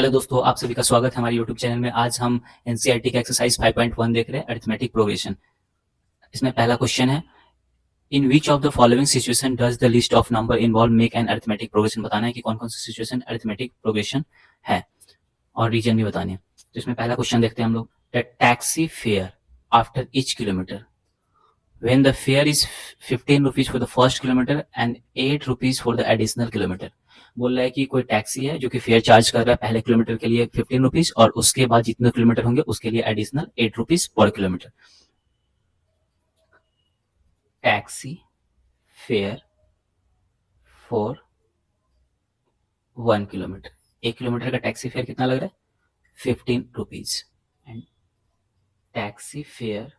Hello दोस्तों, आप सभी का स्वागत है हमारे यूट्यूब चैनल में। आज हम एनसीईआरटी का एक्सरसाइज 5.1 देख रहे हैं, अरिथमेटिक प्रोग्रेशन। इसमें पहला क्वेश्चन है, in which of the following situation does the list of number involve make an arithmetic progression. बताना है कि कौन कौन सी सिचुएशन अरिथमेटिक प्रोग्रेशन है और रीजन भी बतानी है। तो इसमें पहला क्वेश्चन देखते हैं हम लोग। Taxi fare after each kilometre when the fare is 15 rupees for the first kilometer and 8 rupees for the additional kilometer। बोल रहा है कि कोई टैक्सी है जो कि फेयर चार्ज कर रहा है पहले किलोमीटर के लिए 15 रुपीज और उसके बाद जितने किलोमीटर होंगे उसके लिए additional 8 rupees per kilometre. Taxi fare for 1 kilometre, 1 kilometre का टैक्सी फेयर कितना लग रहा है 15 rupees. And taxi fare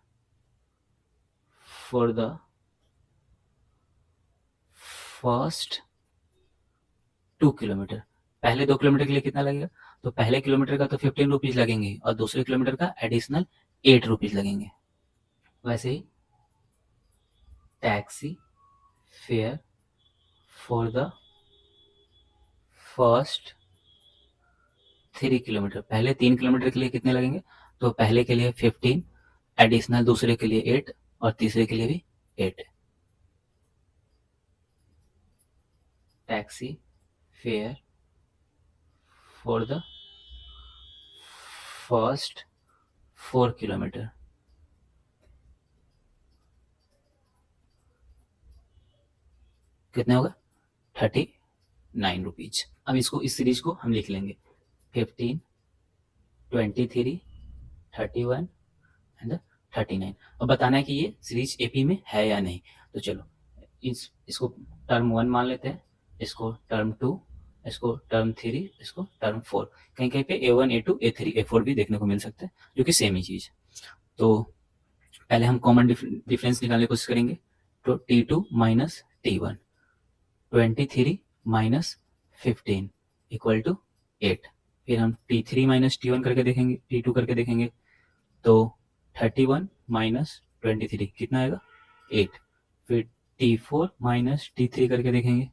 for the first 2 kilometre, पहले 2 किलोमीटर के लिए कितना लगेगा, तो पहले किलोमीटर का तो 15 रुपीज लगेंगे और दूसरे किलोमीटर का एडिशनल 8 रुपीज लगेंगे। वैसे ही taxi fare for the first 3 kilometre, पहले 3 किलोमीटर के लिए कितने लगेंगे, तो पहले के लिए 15, एडिशनल दूसरे के लिए 8 और तीसरे के लिए भी 8। Taxi fare for the first 4 kilometre कितने होगा 39 रुपीज। अब इसको इस सीरीज को हम लिख लेंगे 15, 23, 31 एंड 39। अब बताना है कि ये सीरीज एपी में है या नहीं। तो चलो इसको टर्म 1 मान लेते हैं, इसको टर्म 2, इसको टर्म 3, इसको टर्म 4। कहीं कहीं पे A1, A2, A3, A4 भी देखने को मिल सकते हैं जो कि सेम ही चीज। तो पहले हम कॉमन डिफरेंस निकालने की कोशिश करेंगे। तो T2 minus T1, 23 minus 15 equal to 8। फिर हम T3 माइनस T1 करके देखेंगे, T2 करके देखेंगे। तो 31 माइनस 23 कितना आएगा 8। फिर T4 माइनस T3 करके देखेंगे,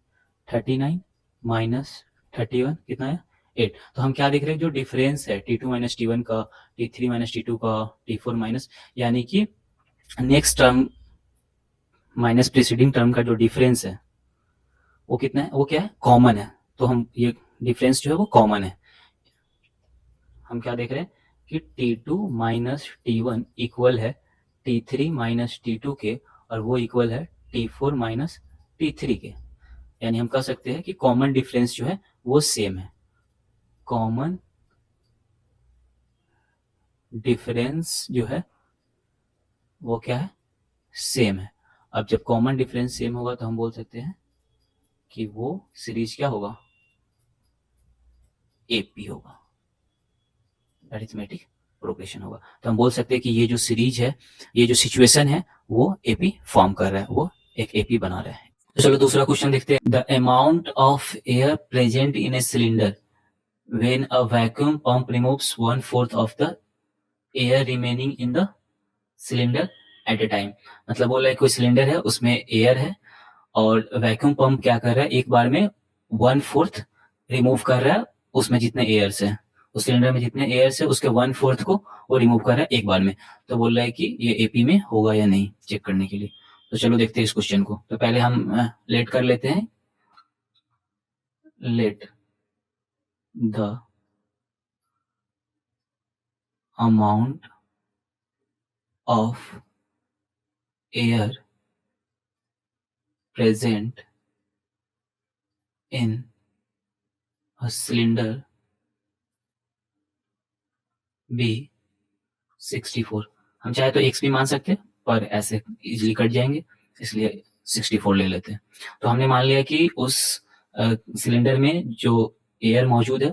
39 माइनस 31 कितना है 8। तो हम क्या देख रहे हैं, जो डिफरेंस है T2 माइनस T1 का, T3 माइनस T2 का, T4 माइनस, यानी कि next term minus preceding term का जो डिफरेंस है वो कितना है, वो क्या है, कॉमन है। तो हम ये डिफरेंस जो है वो कॉमन है। हम क्या देख रहे हैं कि T2 माइनस T1 इक्वल है T3 माइनस T2 के, और वो इक्वल है T4 माइनस T3 के। यानी हम कह सकते हैं कि कॉमन डिफरेंस जो है वो सेम है। कॉमन डिफरेंस जो है वो क्या है, सेम है। अब जब कॉमन डिफरेंस सेम होगा तो हम बोल सकते हैं कि वो सीरीज क्या होगा, एपी होगा, अरिथमेटिक प्रोग्रेशन होगा। तो हम बोल सकते हैं कि ये जो सीरीज है, ये जो सिचुएशन है वो एपी फॉर्म कर रहा है, वो एक एपी बना रहा है। तो चलो दूसरा क्वेश्चन देखते हैं। The amount of air present in a cylinder when a vacuum pump removes 1/4 of the air remaining in the cylinder eight A time. मतलब बोल रहा है कोई सिलेंडर है, उसमें एयर है और वैक्यूम पंप क्या कर रहा है, एक बार में 1/4 रिमूव कर रहा है उसमें जितने एयर्स है, उस सिलेंडर में जितने एयर्स है उसके 1/4 को वो रिमूव कर रहा है एक बार में। तो बोल रहा है कि ये एपी में होगा या नहीं चेक करने के लिए। तो चलो देखते हैं इस क्वेश्चन को। तो पहले हम लेट कर लेते हैं, let the amount of air present in a cylinder be 64। हम चाहे तो एक्स भी मान सकते हैं पर ऐसे इजीली कट जाएंगे, इसलिए 64 ले लेते हैं। तो हमने मान लिया कि उस सिलेंडर में जो एयर मौजूद है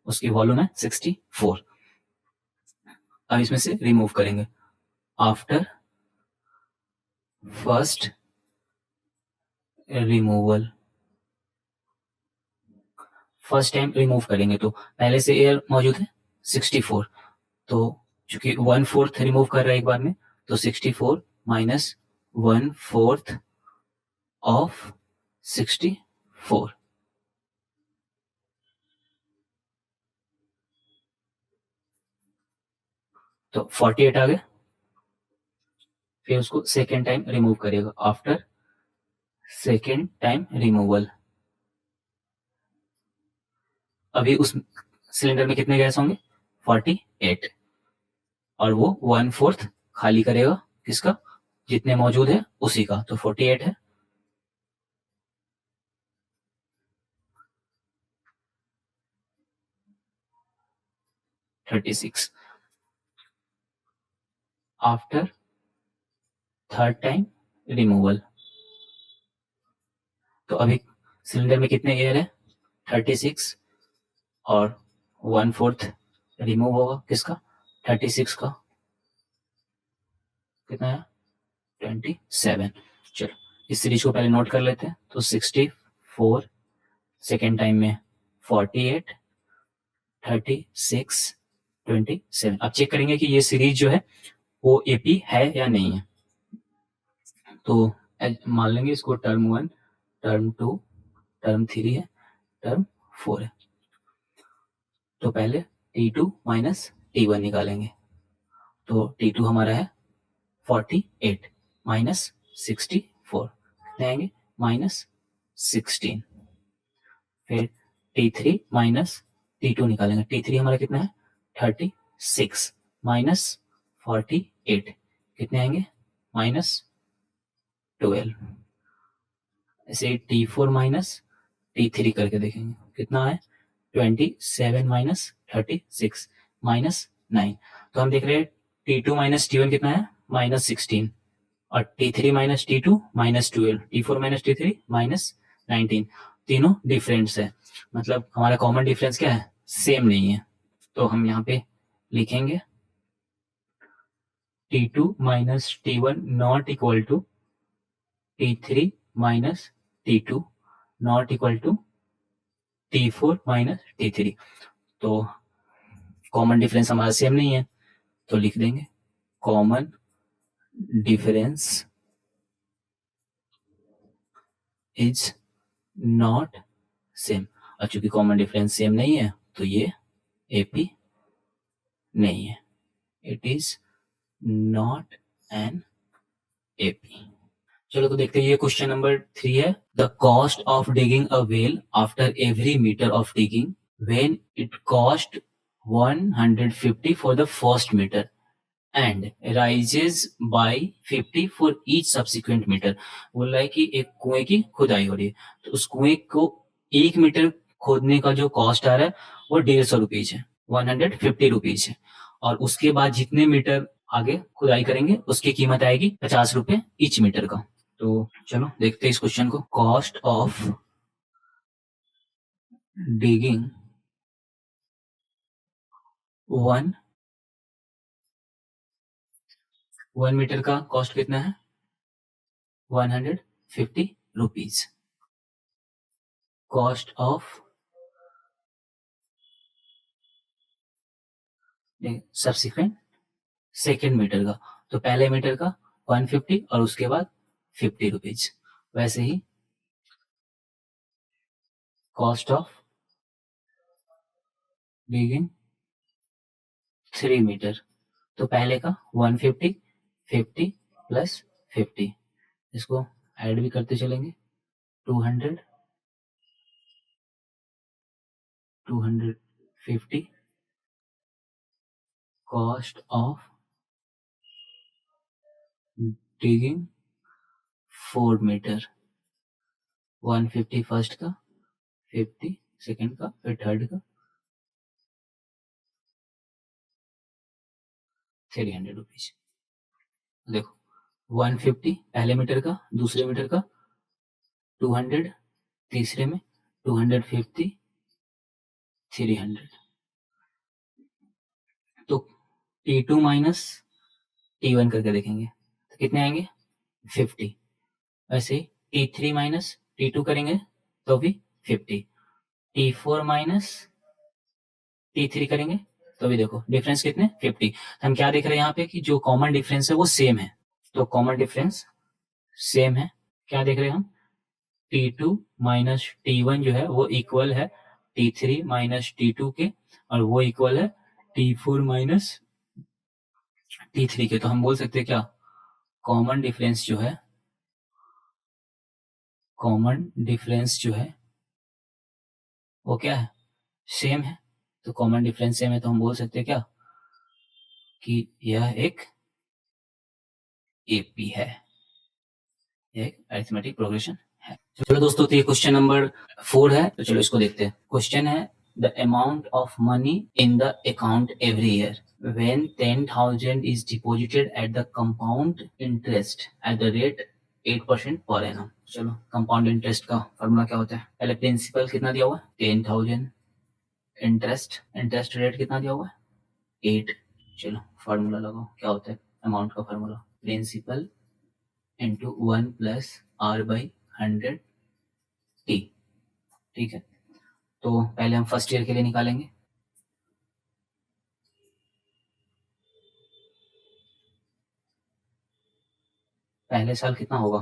उसकी वॉल्यूम है 64। अब इसमें से रिमूव करेंगे after first removal. First time remove करेंगे तो पहले से एयर मौजूद है 64, तो चूंकि 1/4 रिमूव कर रहा है एक बार में, तो 64 माइनस 1/4 ऑफ 64 तो 48 आ गया, फिर उसको सेकेंड टाइम रिमूव करिएगा, आफ्टर सेकेंड टाइम रिमूवल। अभी उस सिलेंडर में कितने गैस होंगे? 48, और वो 1/4 खाली करेगा किसका? जितने मौजूद है उसी का, तो 48 है। Thirty six after third time removal. तो अभी सिलेंडर में कितने एयर है? 36, और 1/4 रिमूव होगा किसका? 36 का, कितना है? 27। चलो इस सीरीज को पहले नोट कर लेते हैं। तो 64, सेकेंड टाइम में 48, 36, 27। अब चेक करेंगे कि ये सीरीज जो है वो एपी है या नहीं है। तो मान लेंगे इसको टर्म 1, टर्म 2, टर्म 3 है, टर्म 4 है। तो पहले T2 माइनस T1 निकालेंगे। तो T2 हमारा है 48 माइनस 64, कितने आएंगे? -16। फिर T3 माइनस T2 निकालेंगे। T3 हमारा कितना है? 36 माइनस 48, कितने आएंगे? -12। ऐसे T4 माइनस T3 करके देखेंगे, कितना है? 27 माइनस 36 -9। तो हम देख रहे हैं T2 माइनस T1 कितना है? -16, और T3 minus T2 -12, T4 minus T3 -19। तीनों डिफरेंस है, मतलब हमारा कॉमन डिफरेंस क्या है? सेम नहीं है। तो हम यहाँ पे लिखेंगे T2 minus T1 not equal to T3 minus T2 not equal to T4 minus T3। तो कॉमन डिफरेंस हमारा सेम नहीं है, तो लिख देंगे common difference is not same. और चूंकि कॉमन डिफरेंस सेम नहीं है तो ये एपी नहीं है, it is not an AP. चलो तो देखते हैं, ये क्वेश्चन नंबर 3 है। The cost of digging a well after every metre of digging when it cost 150 for the first metre and rises by 50 for each subsequent metre. बोल रहा है कि एक कुएं की खुदाई हो रही है, तो उस कुएं को 1 मीटर खोदने का जो कॉस्ट आ रहा है वो 150 रुपीज है, 150 रुपीज है, और उसके बाद जितने मीटर आगे खुदाई करेंगे उसकी कीमत आएगी 50 रुपए ईच मीटर का। तो चलो देखते हैं इस क्वेश्चन को। कॉस्ट ऑफ डिगिंग 1 मीटर का कॉस्ट कितना है? 150 rupees. Cost of subsequent second metre का, तो पहले मीटर का 150 और उसके बाद 50 रुपीज। वैसे ही कॉस्ट ऑफ डिगिंग 3 मीटर, तो पहले का 150, 50 प्लस 50, इसको ऐड भी करते चलेंगे, 200, 250 cost of digging 4 metre, 150 first का, 50 सेकेंड का, फिर थर्ड का, 300 रुपीज। देखो 150 पहले मीटर का, दूसरे मीटर का 200, तीसरे में 250, 300। तो T2 माइनस T1 करके देखेंगे तो कितने आएंगे? 50। वैसे T3 माइनस T2 करेंगे तो भी 50। T4 माइनस T3 करेंगे तो भी देखो डिफरेंस कितने? 50। तो हम क्या देख रहे हैं यहाँ पे कि जो कॉमन डिफरेंस है वो सेम है, तो कॉमन डिफरेंस सेम है। क्या देख रहे हैं हम? T2 माइनस T1 जो है वो इक्वल है T3 माइनस T2 के, और वो इक्वल है T4 माइनस T3 के, तो हम बोल सकते हैं क्या, कॉमन डिफरेंस जो है, कॉमन डिफरेंस जो है वो क्या है, सेम है। तो कॉमन डिफरेंस सेम है तो हम बोल सकते हैं क्या कि यह एक एपी है, यह एक अरिथमेटिक प्रोग्रेशन है। चलो दोस्तों, तो ये क्वेश्चन नंबर 4 है, तो चलो इसको देखते हैं। क्वेश्चन है the amount of money in the account every year when 10,000 is deposited at the compound interest at the rate 8% per annum। चलो, कंपाउंड इंटरेस्ट का फॉर्मूला क्या होता है, पहले प्रिंसिपल कितना दिया हुआ है 10,000, इंटरेस्ट रेट कितना दिया हुआ है 8। चलो फॉर्मूला लगाओ, क्या होता है अमाउंट का formula, principal into 1 plus R by 100 T. ठीक है, तो पहले हम फर्स्ट ईयर के लिए निकालेंगे। पहले साल कितना होगा,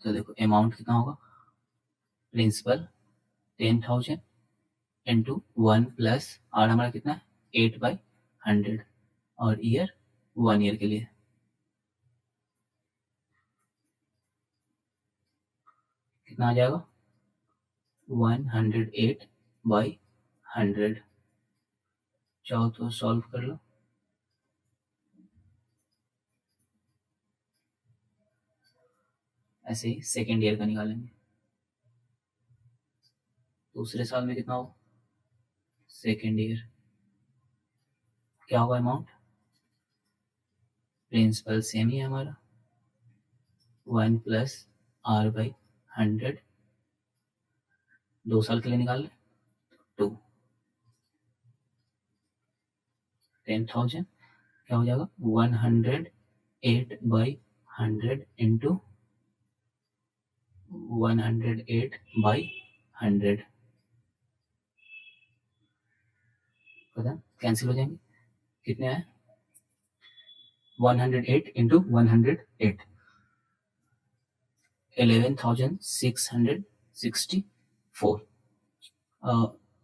तो देखो अमाउंट कितना होगा, प्रिंसिपल 10,000 इंटू 1 प्लस आर हमारा कितना है 8/100, और ईयर 1 ईयर के लिए कितना आ जाएगा 108/100। चाहो तो सॉल्व कर लो। ऐसे ही सेकेंड ईयर का निकालेंगे, दूसरे साल में कितना होगा, सेकेंड ईयर क्या होगा अमाउंट, प्रिंसिपल सेम ही है हमारा 1 प्लस R/100, 2 साल के लिए निकाल लें 2, 10,000 क्या हो जाएगा 108/100 इंटू 108/100, पता कैंसिल हो जाएंगे, कितने आए 108 इंटू 108 11,664।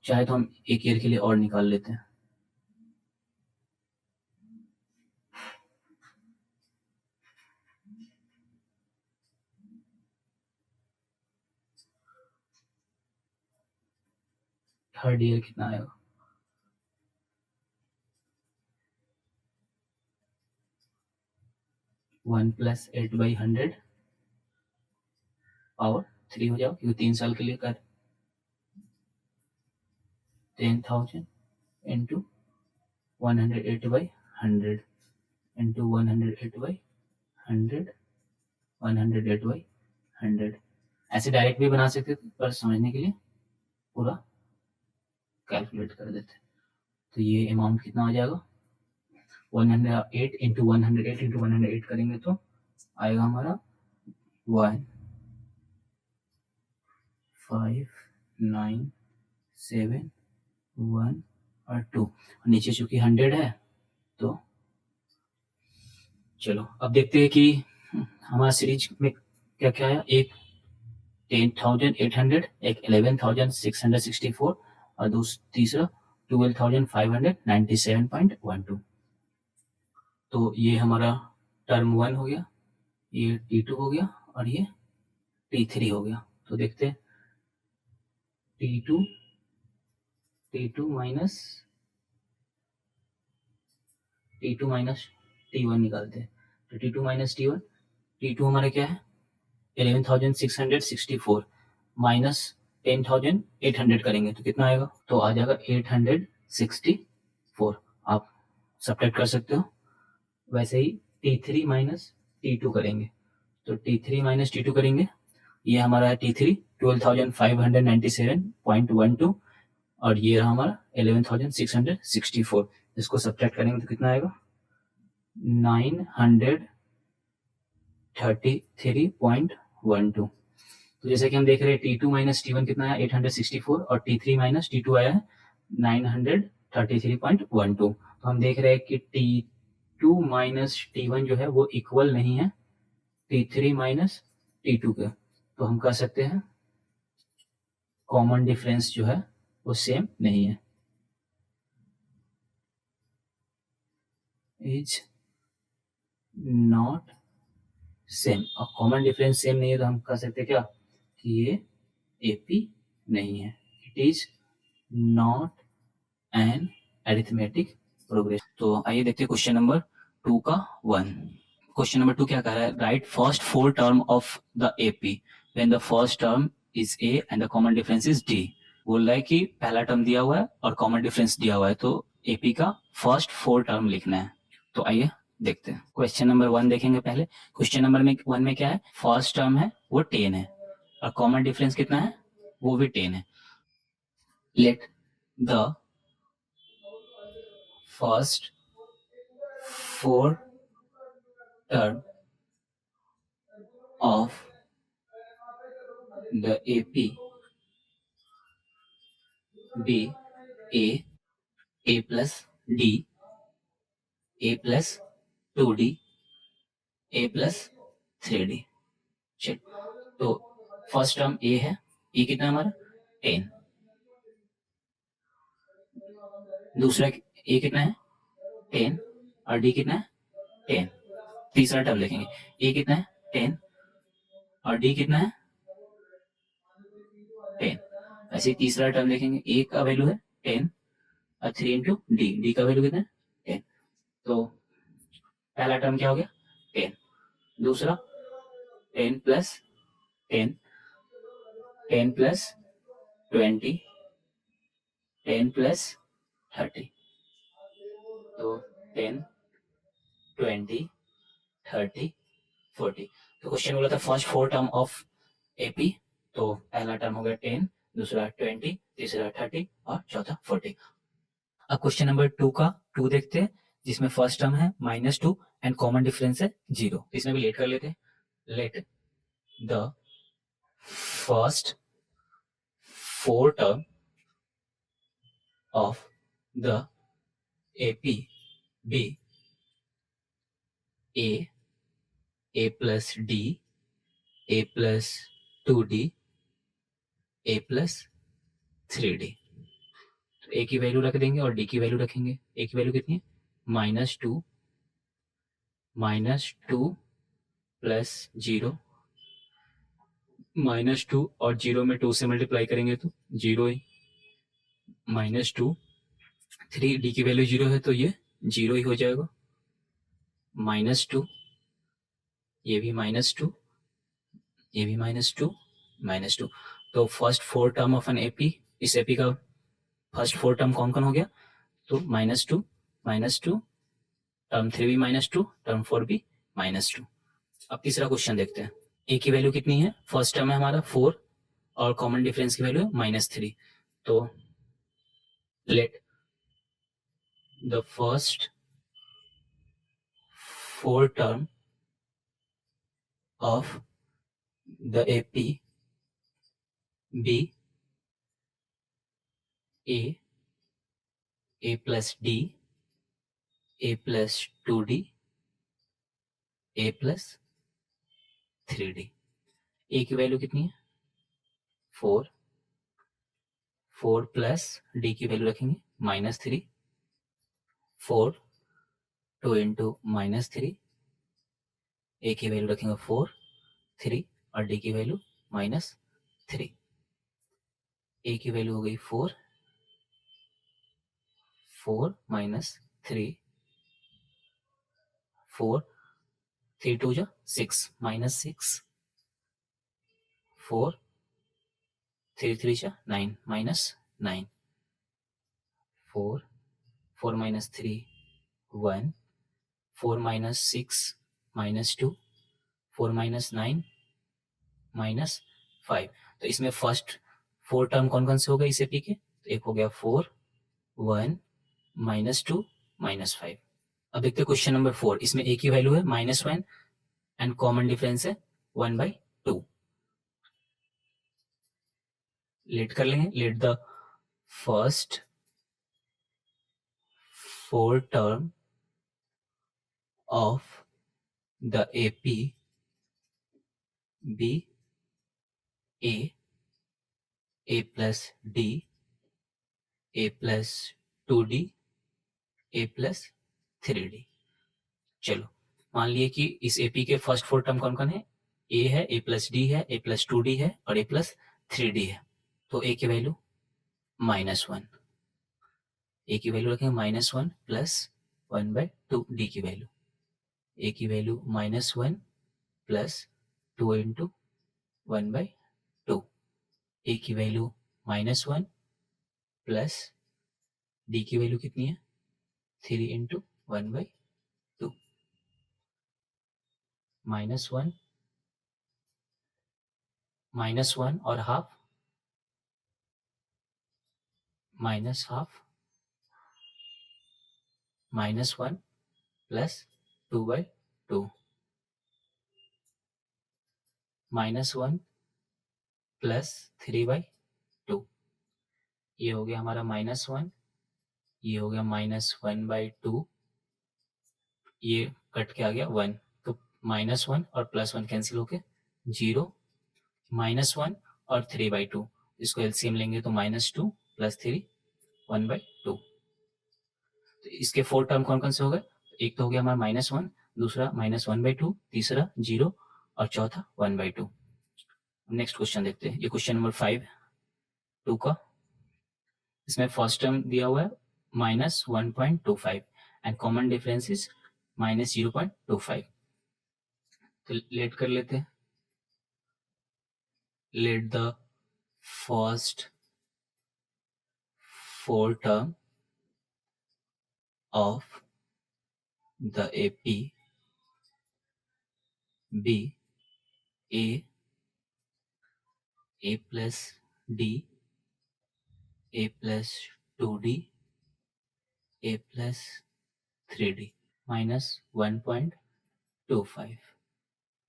चाहे तो हम एक ईयर के लिए और निकाल लेते हैं, थर्ड ईयर कितना आएगा 1 प्लस 8/100 पावर 3 हो जाएगा, क्योंकि 3 साल के लिए कर 10,000 इंटू 108/100 इंटू 108/100 108/100। ऐसे डायरेक्ट भी बना सकते थे, पर समझने के लिए पूरा कैलकुलेट कर देते। तो ये अमाउंट कितना आ जाएगा 108 इंटू 108 इंटू 108 करेंगे तो आएगा हमारा 15971 और 2, नीचे चूंकि 100 है तो चलो अब देखते हैं कि हमारा सीरीज में क्या क्या है। एक 10,800, एक 11,664 और तीसरा 12,597.12। तो ये हमारा टर्म 1 हो गया, ये T2 हो गया और ये T3 हो गया। तो देखते हैं T2 माइनस T1 निकालते हैं। तो T2 माइनस T1, T2 हमारा क्या है 11,664 माइनस 10,800 करेंगे तो कितना आएगा, तो आ जाएगा 864। आप सब्ट्रैक्ट कर सकते हो। वैसे ही T3 माइनस T2 करेंगे, तो T3 माइनस T2 करेंगे, ये हमारा है T3 12,597.12 और ये रहा हमारा 11,664। इसको सब्ट्रैक्ट करेंगे तो कितना आएगा 933.12। तो जैसे कि हम देख रहे हैं T2 माइनस T1 कितना है 864 और T3 माइनस T2 आया है 933.12। तो हम देख रहे हैं कि T2 माइनस T1 जो है वो इक्वल नहीं है T3 माइनस T2 के। तो हम कह सकते हैं कॉमन डिफरेंस जो है वो सेम नहीं है, इज नॉट सेम। और कॉमन डिफरेंस सेम नहीं है तो हम कह सकते क्या कि ये एपी नहीं है, it is not N arithmetic progression. तो आइए देखते हैं क्वेश्चन नंबर 2 का 1। क्वेश्चन नंबर 2 क्या कह रहा है, right first 4 term of the AP when the first term is A and the common difference is D. बोल रहा है कि पहला टर्म दिया हुआ है और कॉमन डिफरेंस दिया हुआ है, तो एपी का फर्स्ट 4 टर्म लिखना है। तो आइए देखते हैं क्वेश्चन नंबर 1 देखेंगे पहले। क्वेश्चन नंबर में 1 में क्या है, फर्स्ट टर्म है वो 10 है और कॉमन डिफरेंस कितना है, वो भी 10 है। Late the first 4 term of the AP be A plus D, A plus 2D, A plus 3D। चल, तो फर्स्ट टर्म A है, E कितना हमारा 10, दूसरा A कितना है 10 और D कितना है 10। तीसरा टर्म लिखेंगे, A कितना है 10 और D कितना है 10। ऐसे तीसरा टर्म लिखेंगे, A का वैल्यू है 10 और 3 इंटू D का वैल्यू कितना है 10। तो पहला टर्म क्या हो गया 10, दूसरा 10 प्लस 10, 10 प्लस 20, 10 प्लस 30। तो 10, 20, 30, 40। तो क्वेश्चन बोला था फर्स्ट 4 टर्म ऑफ एपी, तो पहला टर्म हो गया 10, दूसरा 20, तीसरा 30 और चौथा 40। अब क्वेश्चन नंबर 2 का 2 देखते हैं, जिसमें फर्स्ट टर्म है -2 एंड कॉमन डिफरेंस है 0। इसमें भी लेट कर लेते हैं। Let the first 4 term of the AP be A plus D, A plus 2D, A plus 3D। तो A की वैल्यू रख देंगे और D की वैल्यू रखेंगे। A की वैल्यू कितनी है -2, -2 प्लस 0, -2 और 0 में 2 से मल्टीप्लाई करेंगे तो 0 ही, -2, 3 D की वैल्यू 0 है तो ये 0 ही हो जाएगा, -2, ये भी -2, ये भी -2, -2। तो first 4 term of an AP, इस एपी का फर्स्ट 4 टर्म कौन कौन हो गया, तो -2, -2, टर्म 3 भी -2, टर्म 4 भी -2। अब तीसरा क्वेश्चन देखते हैं। ए की वैल्यू कितनी है, फर्स्ट टर्म है हमारा 4 और कॉमन डिफरेंस की वैल्यू है -3। तो let the first 4 term of the AP be A plus D, A plus 2D, A plus 3D। ए की वैल्यू कितनी है 4, 4 प्लस डी की वैल्यू रखेंगे -3, 4, 2 इंटू -3, ए की वैल्यू रखेंगे 4, 3 और डी की वैल्यू -3। ए की वैल्यू हो गई 4, 4 -3, 4, 3 2 जा 6, -6, 4, 3 3 जा 9, -9, 4, 4 -3 1, 4 -6 -2, 4 -9 -5। तो इसमें फर्स्ट 4 टर्म कौन कौन से हो गए इस एपी के, तो एक हो गया 4, 1, -2, -5। अब देखते हैं क्वेश्चन नंबर 4। इसमें ए की वैल्यू है -1 एंड कॉमन डिफरेंस है 1/2। लेट कर लेंगे, let the first 4 term of the AP be A plus D, A plus 2D, A plus 3D। चलो मान लिए कि इस एपी के फर्स्ट 4 टर्म कौन कौन है, ए है, ए प्लस डी है, ए प्लस 2d है और ए प्लस 3d है। तो ए की वैल्यू -1, ए की वैल्यू रखेंगे -1 प्लस 1/2, डी की वैल्यू, ए की वैल्यू -1 प्लस 2 इंटू 1/2, ए की वैल्यू -1 प्लस डी की वैल्यू कितनी है 3 इंटू 1/2, -1 और हाफ -हाफ -1 प्लस 2/2, -1 प्लस 3/2, ये हो गया हमारा -1, ये हो गया -1/2, ये कट के आ गया 1, तो -1 और +1 कैंसिल होके 0, -1 और 3/2, इसको एलसीएम लेंगे तो -2 + 3 1/2। तो इसके 4 टर्म कौन कौन से हो गए, एक तो हो गया हमारा -1, दूसरा -1/2, तीसरा 0 और चौथा 1/2। नेक्स्ट क्वेश्चन देखते हैं, ये क्वेश्चन नंबर 5 2 का। इसमें फर्स्ट टर्म दिया हुआ है -1.25 एंड कॉमन डिफरेंस इज -0.25। तो लेट कर लेते हैं, let the first 4 term of the AP be A plus D, A plus 2D, A plus 3D, -1.25,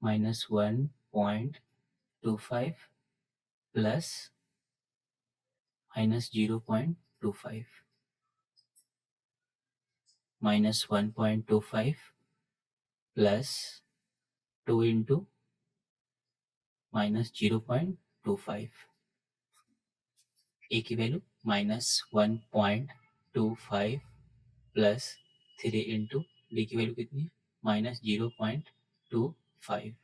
-1.25 plus -0.25, -1.25 plus 2 into -0.25, ए की वैल्यू -1.25 प्लस 3 इंटू डी की वैल्यू कितनी है -0.25,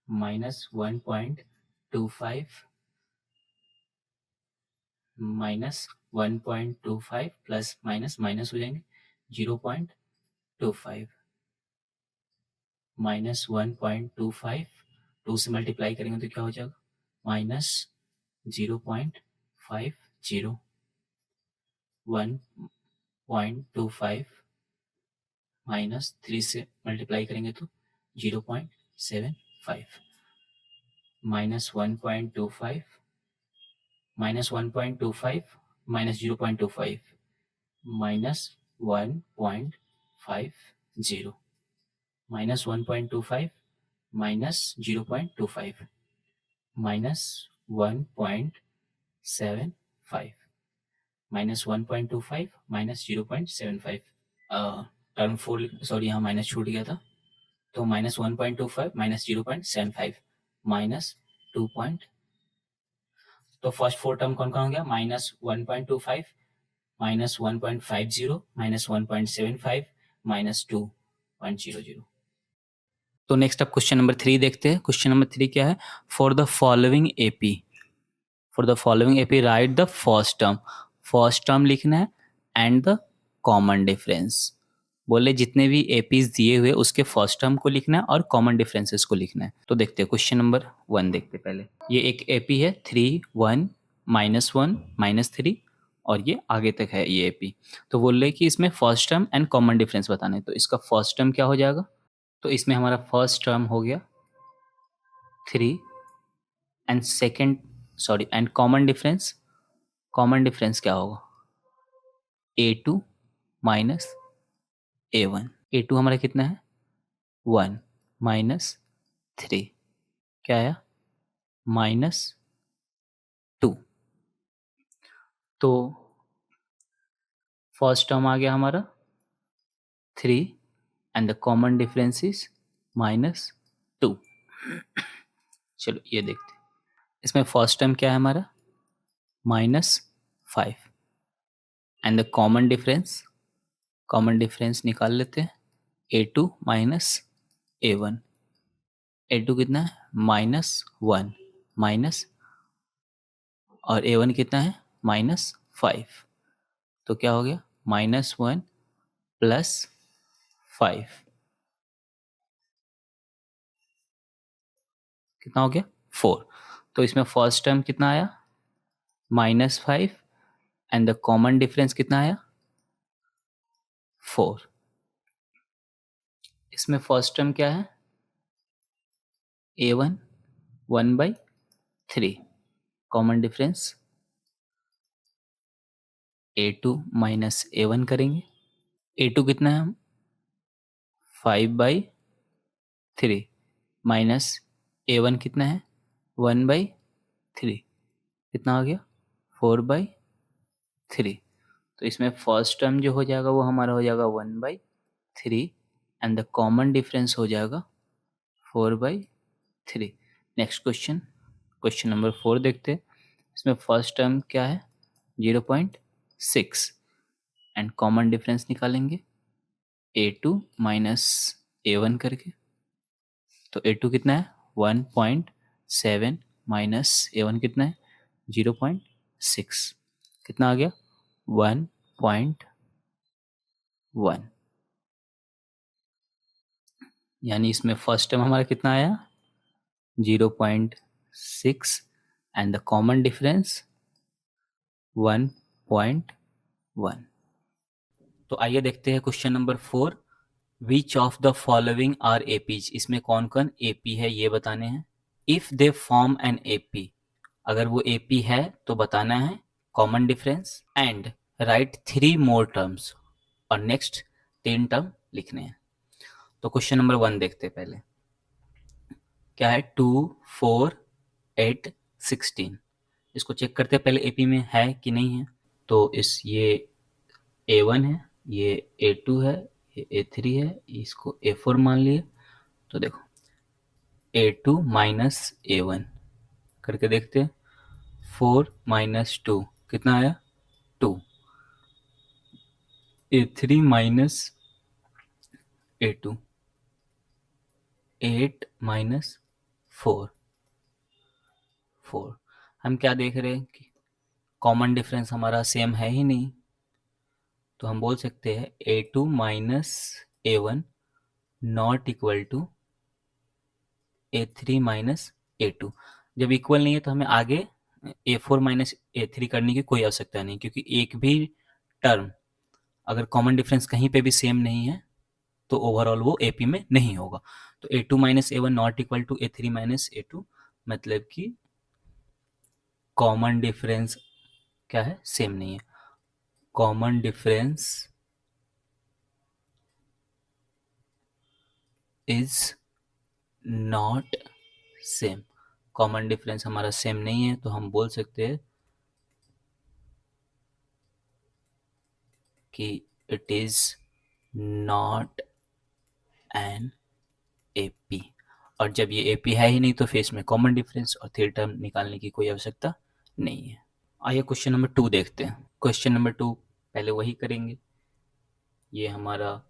-1.25 -1.25 प्लस माइनस माइनस हो जाएंगे 0.25, -1.25 2 से मल्टीप्लाई करेंगे तो क्या हो जाएगा -0.50, 1.25 -3 से मल्टीप्लाई करेंगे तो 0.75, -1.25 -1.25 -0.25 -1.50, -1.25 -0.25 -1.75, -1.25 -0.75। टर्म 4 सॉरी यहाँ माइनस छूट गया था, तो -1.25 -0.75 -2. तो फर्स्ट 4 टर्म कौन कौन हो गया -1.25 -1.50 -1.75 -2.00। तो नेक्स्ट अब क्वेश्चन नंबर 3 देखते हैं। क्वेश्चन नंबर 3 क्या है, for the following AP right the first term लिखना है एंड द कॉमन डिफरेंस। बोले जितने भी एपीज दिए हुए उसके फर्स्ट टर्म को लिखना है और कॉमन डिफरेंसेस को लिखना है। तो देखते हैं क्वेश्चन नंबर 1 देखते हैं पहले। ये एक एपी है 3 1 -1 -3 और ये आगे तक है ये एपी। तो बोल रहे कि इसमें first term and common difference बताने। तो इसका फर्स्ट टर्म क्या हो जाएगा, तो इसमें हमारा फर्स्ट टर्म हो गया 3 एंड एंड कॉमन डिफरेंस क्या होगा A2 माइनस A1। A2 हमारा कितना है 1 -3 क्या आया -2। तो फर्स्ट टर्म आ गया हमारा 3 and the common difference is -2। चलो ये देखते हैं, इसमें फर्स्ट टर्म क्या है हमारा -5 एंड द कॉमन डिफरेंस निकाल लेते हैं A2 माइनस A1, A2 कितना है -1 माइनस, और A1 कितना है -5, तो क्या हो गया -1 + 5 कितना हो गया 4। तो इसमें फर्स्ट टर्म कितना आया -5 एंड द कॉमन डिफरेंस कितना आया 4। इसमें फर्स्ट टर्म क्या है A1 1/3, common difference A2 minus A1 करेंगे। A2 कितना है 5/3 माइनस A1 कितना है 1/3, कितना आ गया 4/3। तो इसमें फर्स्ट टर्म जो हो जाएगा वो हमारा हो जाएगा 1/3 एंड द कॉमन डिफरेंस हो जाएगा 4/3। नेक्स्ट क्वेश्चन, क्वेश्चन नंबर 4 देखते हैं। इसमें फर्स्ट टर्म क्या है 0.6 एंड कॉमन डिफरेंस निकालेंगे A2 माइनस A1 करके। तो A2 कितना है 1.7 माइनस A1 कितना है 0.6, कितना आ गया 1.1। यानी इसमें फर्स्ट टर्म हमारा कितना आया 0.6 एंड द कॉमन डिफरेंस 1.1। तो आइए देखते हैं question number 4। Which of the following are APs, इसमें कौन कौन एपी है ये बताने हैं। If they form an AP, अगर वो एपी है तो बताना है common difference and write 3 more terms, और नेक्स्ट 3 टर्म लिखने हैं। तो क्वेश्चन नंबर 1 देखते हैं पहले, क्या है 2 4 8 16। इसको चेक करते हैं पहले एपी में है कि नहीं है। तो इस ये A1 है, ये A2 है, ये A3 है, इसको A4 मान लिए। तो देखो A2 माइनस A1 करके देखते हैं, 4 माइनस 2 कितना आया 2, A3 माइनस A2 8 माइनस 4 4। हम क्या देख रहे हैं कि कॉमन डिफरेंस हमारा सेम है ही नहीं, तो हम बोल सकते हैं A2 minus A1 not equal to A3 minus A2। जब इक्वल नहीं है तो हमें आगे A4 माइनस A3 करने की कोई आवश्यकता नहीं, क्योंकि एक भी टर्म अगर कॉमन डिफरेंस कहीं पे भी सेम नहीं है तो ओवरऑल वो AP में नहीं होगा। तो A2 minus A1 not equal to A3 minus A2, मतलब कि कॉमन डिफरेंस क्या है सेम नहीं है। Common difference is not same, common difference हमारा सेम नहीं है, तो हम बोल सकते हैं कि it is not an AP। और जब ये AP है ही नहीं तो फिर इसमें कॉमन डिफरेंस और थ्री टर्म निकालने की कोई आवश्यकता नहीं है। आइए क्वेश्चन नंबर 2 देखते हैं। क्वेश्चन नंबर 2 पहले वही करेंगे। ये हमारा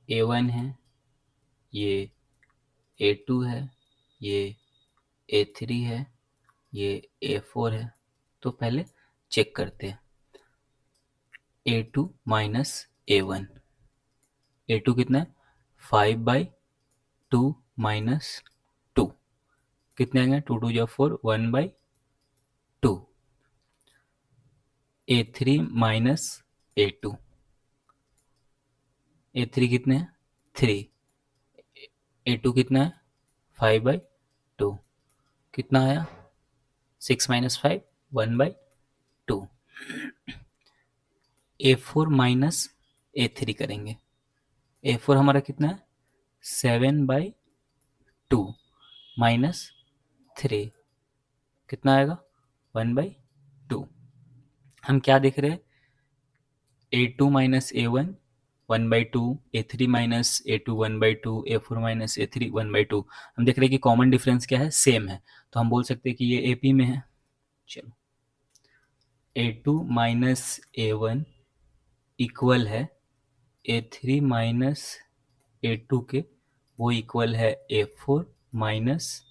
A1 है, ये A2 है, ये A3 है, ये A4 है। तो पहले चेक करते हैं A2 माइनस A1। A2 कितना है 5/2 माइनस 2, कितने आएंगे 2 2 4 1/2। A3 माइनस A2, A3 कितने हैं 3, A2 कितना है 5/2, कितना आया 6 माइनस 5 1/2। A4 माइनस A3 करेंगे, A4 हमारा कितना है 7/2 माइनस 3, कितना आएगा 1/2। हम क्या देख रहे हैं A2 minus A1 1/2, A3 minus A2 1/2, A4 minus A3 1/2। हम देख रहे हैं कि कॉमन डिफरेंस क्या है सेम है, तो हम बोल सकते हैं कि ये AP में है। चलो A2 माइनस A1 इक्वल है A3 माइनस A2 के वो इक्वल है A4 माइनस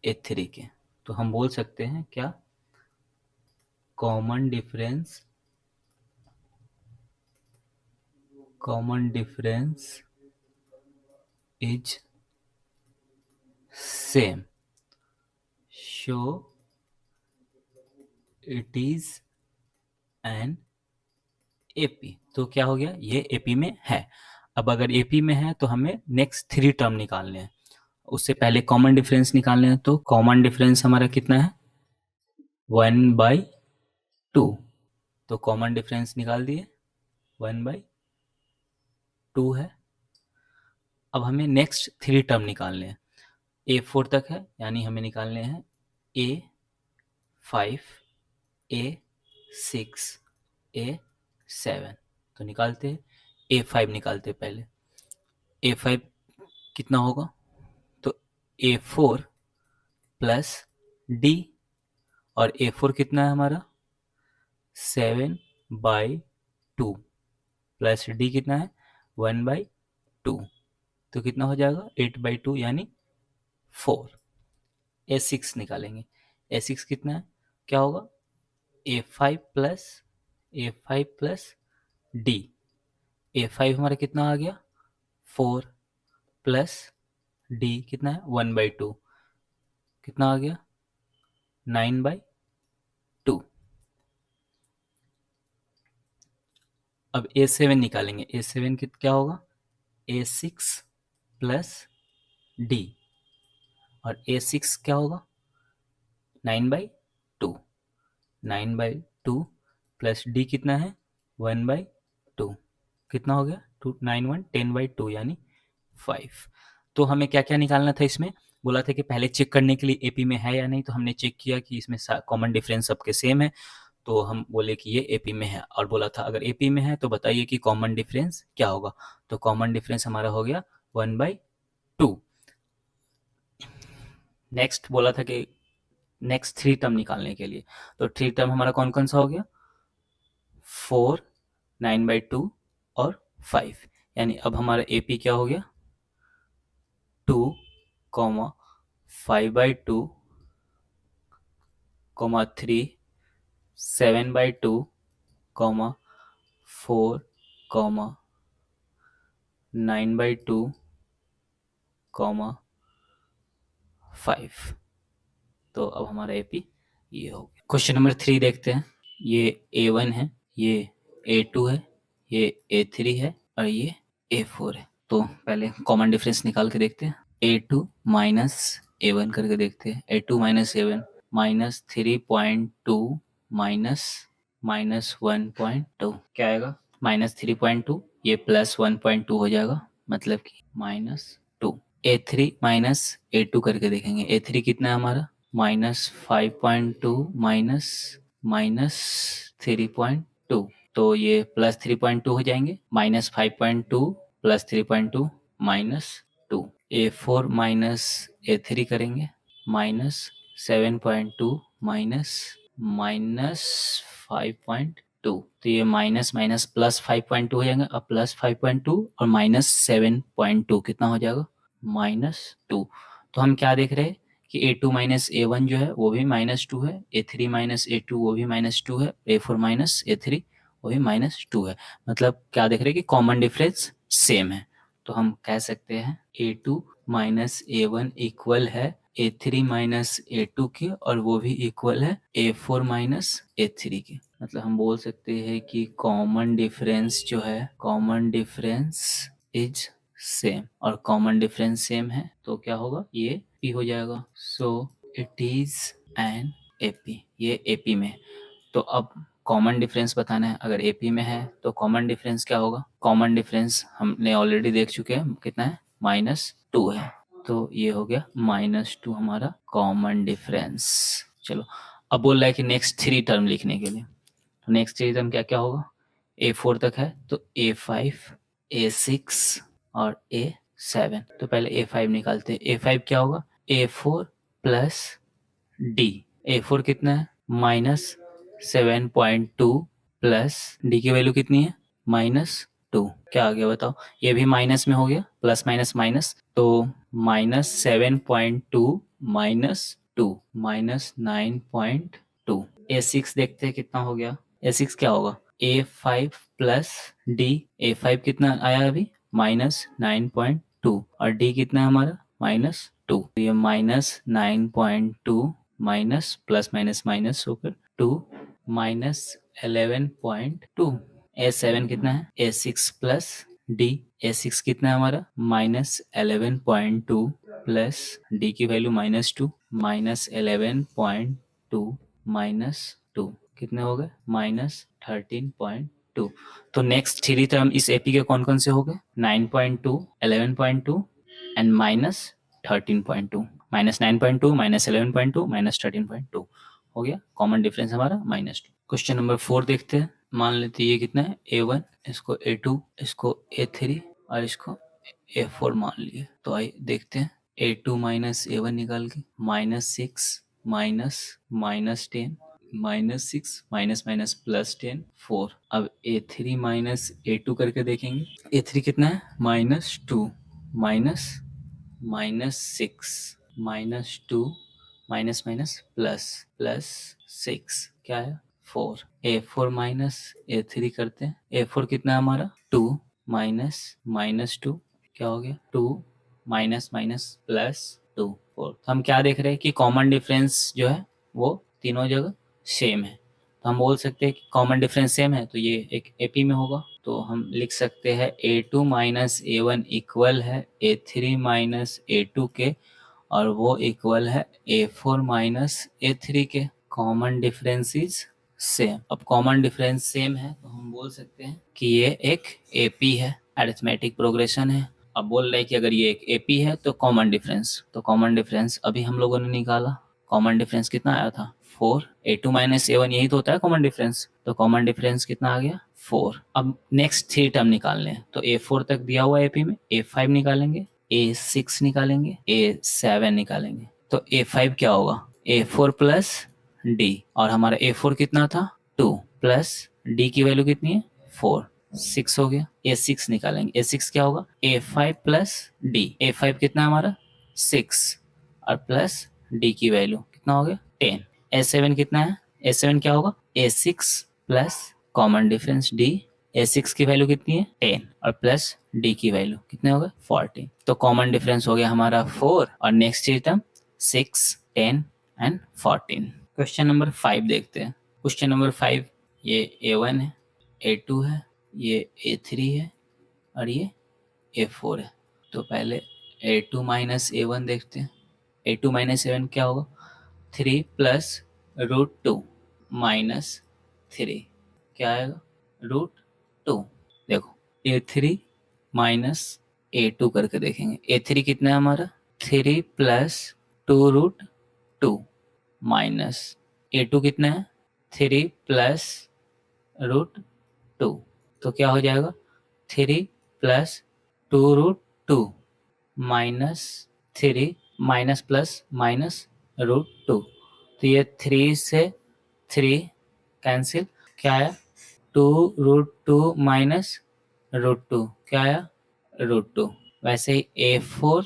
A3 के। तो हम बोल सकते हैं क्या, common difference is same, show it is an AP. तो क्या हो गया, ये एपी में है। अब अगर एपी में है तो हमें नेक्स्ट 3 टर्म निकालने हैं। उससे पहले कॉमन डिफरेंस निकालने हैं। तो कॉमन डिफरेंस हमारा कितना है, 1/2। तो कॉमन डिफरेंस निकाल दिए, 1/2 है। अब हमें नेक्स्ट 3 टर्म निकालने हैं। A4 तक है, यानी हमें निकालने हैं A5, A6, A7। तो निकालते हैं, A5 निकालते हैं पहले। A5 कितना होगा, तो A4 प्लस D, और A4 कितना है हमारा, 7/2 प्लस D कितना है, 1/2। तो कितना हो जाएगा, 8/2 यानी 4। A6 निकालेंगे। A6 कितना है, क्या होगा, A5 प्लस D। A5 हमारा कितना आ गया, 4 प्लस D कितना है, 1/2, कितना आ गया, 9/2। अब A7 निकालेंगे। A7 क्या होगा, A6 प्लस D, और A6 क्या होगा, 9/2। 9/2 प्लस D कितना है, 1/2, कितना हो गया, 2 9 1 10/2 यानी 5। तो हमें क्या क्या निकालना था इसमें, बोला था कि पहले चेक करने के लिए एपी में है या नहीं। तो हमने चेक किया कि इसमें कॉमन डिफरेंस सबके सेम है, तो हम बोले कि ये एपी में है। और बोला था अगर एपी में है तो बताइए कि कॉमन डिफरेंस क्या होगा। तो कॉमन डिफरेंस हमारा हो गया 1/2। नेक्स्ट बोला था कि नेक्स्ट 3 टर्म निकालने के लिए, तो 3 टर्म हमारा कौन कौन सा हो गया, 4, 9/2 और 5। यानी अब हमारा एपी क्या हो गया, 2, 5/2, 3, 7/2, 4, 9/2, 5। तो अब हमारा एपी ये हो गया। क्वेश्चन नंबर 3 देखते हैं। ये A1 है, ये A2 है, ये A3 है और ये A4 है। तो पहले कॉमन डिफरेंस निकाल के देखते हैं। A2 माइनस A1 करके देखते हैं। A2 minus A1 minus 3.2 minus 1.2 क्या आएगा, -3.2, ये +1.2 हो जाएगा, मतलब कि -2। A3 माइनस A2 करके देखेंगे। A3 कितना है हमारा, -5.2 माइनस 3.2, तो ये +3.2 हो जाएंगे। -5.2 +3.2 -2। A4 माइनस A3 करेंगे, -7.2 माइनस 5.2, तो ये माइनस माइनस +5.2 हो जाएगा। अब +5.2 और -7.2 कितना हो जाएगा, -2। तो हम क्या देख रहे हैं कि A2 माइनस A1 जो है वो भी -2 है, A3 माइनस A2 वो भी -2 है, A4 माइनस A3 वो भी -2 है। मतलब क्या देख रहे हैं कि कॉमन डिफरेंस सेम है। तो हम कह सकते हैं A2 माइनस A1 इक्वल है A3 माइनस A2 के, और वो भी इक्वल है A4 माइनस A3 के। मतलब हम बोल सकते हैं कि कॉमन डिफरेंस जो है, कॉमन डिफरेंस इज सेम, और कॉमन डिफरेंस सेम है तो क्या होगा, ये P हो जाएगा। सो इट इज एन AP, ये AP में है। तो अब कॉमन डिफरेंस बताना है। अगर AP में है तो कॉमन डिफरेंस क्या होगा, कॉमन डिफरेंस हमने ऑलरेडी देख चुके हैं, कितना है, -2 है। तो ये हो गया -2 हमारा कॉमन डिफरेंस। चलो अब बोल रहा है कि नेक्स्ट 3 टर्म लिखने के लिए। तो नेक्स्ट 3 टर्म क्या क्या होगा, A4 तक है तो A5, A6 और A7। तो पहले A5 निकालते हैं। A5 क्या होगा, A4 प्लस D। A4 कितना है, -7.2 प्लस D की वैल्यू कितनी है, 2 क्या आ गया बताओ, ये भी माइनस में हो गया, प्लस माइनस माइनस, तो -7.2 -2 -9.2। A6 देखते हैं कितना हो गया। A6 क्या होगा, A5 प्लस D। A5 कितना आया अभी, -9.2, और D कितना है हमारा, -2। तो ये -9.2 माइनस प्लस माइनस माइनस होकर 2 -11.2। A7 कितना है, A6 प्लस D। A6 कितना है हमारा, -11.2 प्लस D की वैल्यू -2, -11.2 -2 कितने हो गए, -13.2। तो नेक्स्ट थ्री टर्म इस एपी के कौन कौन से हो गए, 9.2, 11.2 एंड -13.2। -9.2 -11.2 -13.2 हो गया, कॉमन डिफरेंस हमारा -2। क्वेश्चन नंबर 4 देखते हैं। मान लेते हैं ये कितना है, A1, इसको A2, इसको A3 और इसको A4 मान लिए। तो आइए देखते हैं, A2 माइनस A1 निकाल के, -6 -10 -6 माइनस माइनस +10 4। अब A3 माइनस A2 करके देखेंगे। A3 कितना है, -2 माइनस -6 -2 माइनस माइनस +6 क्या है, 4। A4 माइनस A3 करते हैं। A4 कितना है हमारा, 2 माइनस -2 क्या हो गया, 2 माइनस माइनस +2 4। तो हम क्या देख रहे हैं कि कॉमन डिफरेंस जो है वो तीनों जगह सेम है। तो हम बोल सकते हैं कि कॉमन डिफरेंस सेम है, तो ये एक एपी में होगा। तो हम लिख सकते हैं A2 माइनस A1 इक्वल है A3 माइनस A2 के, और वो इक्वल है A4 माइनस A3 के। Common difference is same. अब कॉमन डिफरेंस सेम है तो हम बोल सकते हैं कि ये एक एपी है, अरिथमेटिक प्रोग्रेशन है। अब बोल रहे हैं कि अगर ये एक एपी है तो कॉमन डिफरेंस अभी हम लोगों ने निकाला। कॉमन डिफरेंस कितना आया था, 4। A2 माइनस A1 यही तो होता है कॉमन डिफरेंस, तो कॉमन डिफरेंस कितना आ गया, 4। अब नेक्स्ट 3 टर्म निकालने हैं, तो A4 तक दिया हुआ है एपी में, A5 निकालेंगे, A6 निकालेंगे, A7 निकालेंगे। तो A5 क्या होगा, A4 प्लस D, और हमारा A4 कितना था, 2 प्लस D की वैल्यू कितनी है, 4, 6 हो गया। A6 निकालेंगे, A6 क्या होगा, A5 प्लस D। A5 कितना है हमारा, 6, और प्लस D की वैल्यू कितना हो गया, 10। A7 कितना है, A7 क्या होगा, A6 plus common difference D। A6 की वैल्यू कितनी है, 10, और प्लस D की वैल्यू कितने हो गए, 14। तो कॉमन डिफरेंस हो गया हमारा 4, और next term 6, 10 and 14। Question number 5 देखते हैं। क्वेश्चन नंबर 5, ये A1 है, A2 है, ये A3 है, और ये A4 है। तो पहले A2 माइनस A1 देखते हैं। A2 माइनस A1 क्या होगा, 3 प्लस √2 माइनस 3 क्या आएगा, √2। देखो A3 माइनस A2 करके देखेंगे। A3 कितना है हमारा, 3 प्लस 2√2 माइनस A2 कितना है, 3 प्लस √2। तो क्या हो जाएगा, 3 plus 2√2 minus 3 minus plus minus √2। तो ये 3 से 3 कैंसिल, क्या आया, 2√2 माइनस √2 क्या आया, √2। वैसे ही A4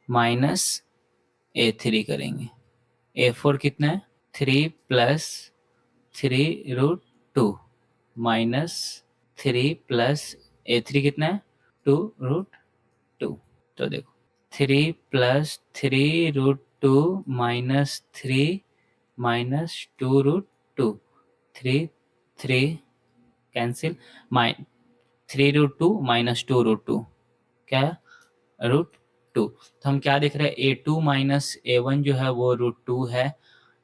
माइनस A3 करेंगे। A4 कितना है, 3 प्लस 3√2 माइनस 3 प्लस A3 कितना है, 2√2। तो देखो 3 plus 3√2 minus 3 minus 2√2, 3 cancel, 3√2 minus 2√2 क्या है, √2। तो हम क्या देख रहे हैं, A2 माइनस A1 जो है वो √2 है,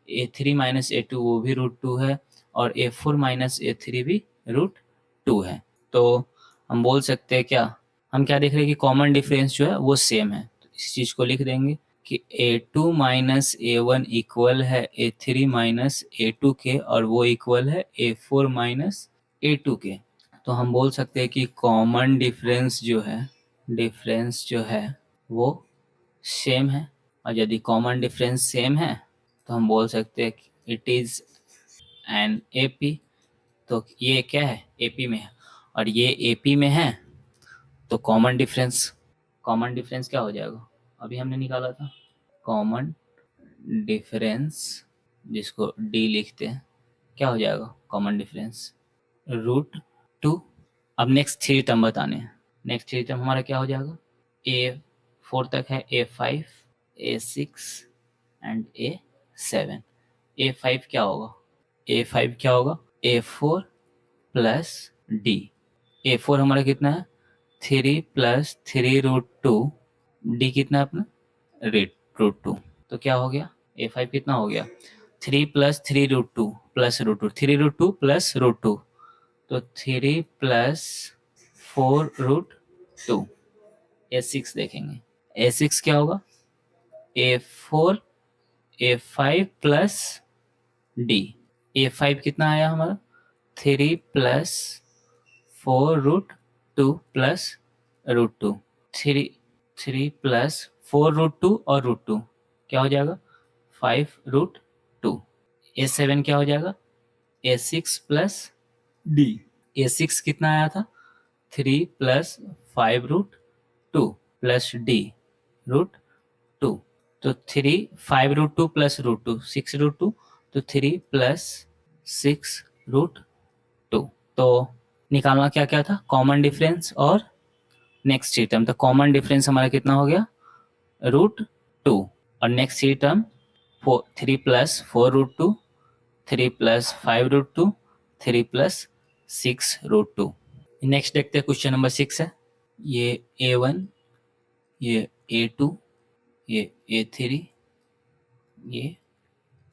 A3 माइनस A2 वो भी √2 है, और A4 माइनस A3 भी √2 है। तो हम बोल सकते हैं क्या, हम क्या देख रहे हैं कि कॉमन डिफरेंस जो है वो सेम है। तो इस चीज़ को लिख देंगे कि A2 माइनस A1 इक्वल है A3 माइनस A2 के, और वो इक्वल है A4 माइनस A2 के। तो हम बोल सकते हैं कि कॉमन डिफरेंस जो है वो सेम है, और यदि कॉमन डिफरेंस सेम है तो हम बोल सकते हैं कि इट इज़ एन एपी। तो ये क्या है, एपी में है। और ये AP में है, तो कॉमन डिफरेंस क्या हो जाएगा, अभी हमने निकाला था कॉमन डिफरेंस, जिसको D लिखते हैं, क्या हो जाएगा कॉमन डिफरेंस √2। अब नेक्स्ट 3 टर्म बताने हैं। नेक्स्ट 3 टर्म हमारा क्या हो जाएगा, A4 तक है, A5, A6 and A7। A5 क्या होगा, A5 क्या होगा, A4 प्लस D। A4 हमारा कितना है 3 प्लस 3√2, D कितना है अपना √2। तो क्या हो गया, A5 कितना हो गया 3 प्लस 3√2 प्लस √2, 3√2 प्लस √2, तो 3 प्लस 4√2। A6 देखेंगे, A6 क्या होगा A4 A5 plus D। A5 कितना आया हमारा 3 प्लस 4√2 प्लस √2, 3 प्लस 4√2 और √2 क्या हो जाएगा 5√2। A7 क्या हो जाएगा A6 प्लस D। A6 कितना आया था 3 प्लस 5√2 प्लस D √2, तो 3 5√2 प्लस √2 6√2, तो 3 प्लस 6√2। तो निकालना क्या क्या था कॉमन डिफरेंस और नेक्स्ट टर्म, तो कॉमन डिफरेंस हमारा कितना हो गया √2 और next term 3 plus 4√2, 3 plus 5√2, 3 plus 6√2। Next देखते हैं क्वेश्चन नंबर 6 है, ये A1, ये A2, ये A3, ये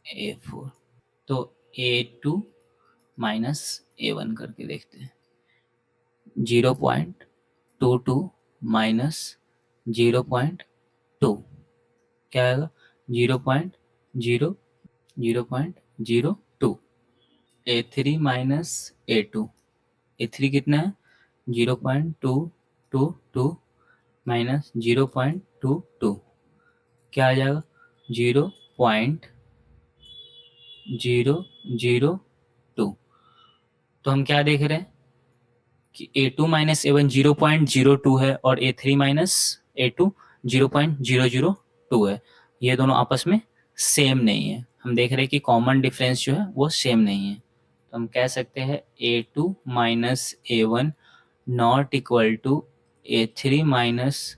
A4। तो A2 माइनस A1 करके देखते हैं, 0.22 माइनस 0.2 क्या आएगा 0.02। A3 माइनस A2, A3 कितना है 0.222 माइनस 0.22 क्या आ जाएगा 0.002। तो हम क्या देख रहे हैं कि A2 माइनस A1 0.02 है और A3 माइनस A2 0.002 है, ये दोनों आपस में सेम नहीं है। हम देख रहे हैं कि कॉमन डिफरेंस जो है वो सेम नहीं है, तो हम कह सकते हैं A2 minus A1 not equal to A3 minus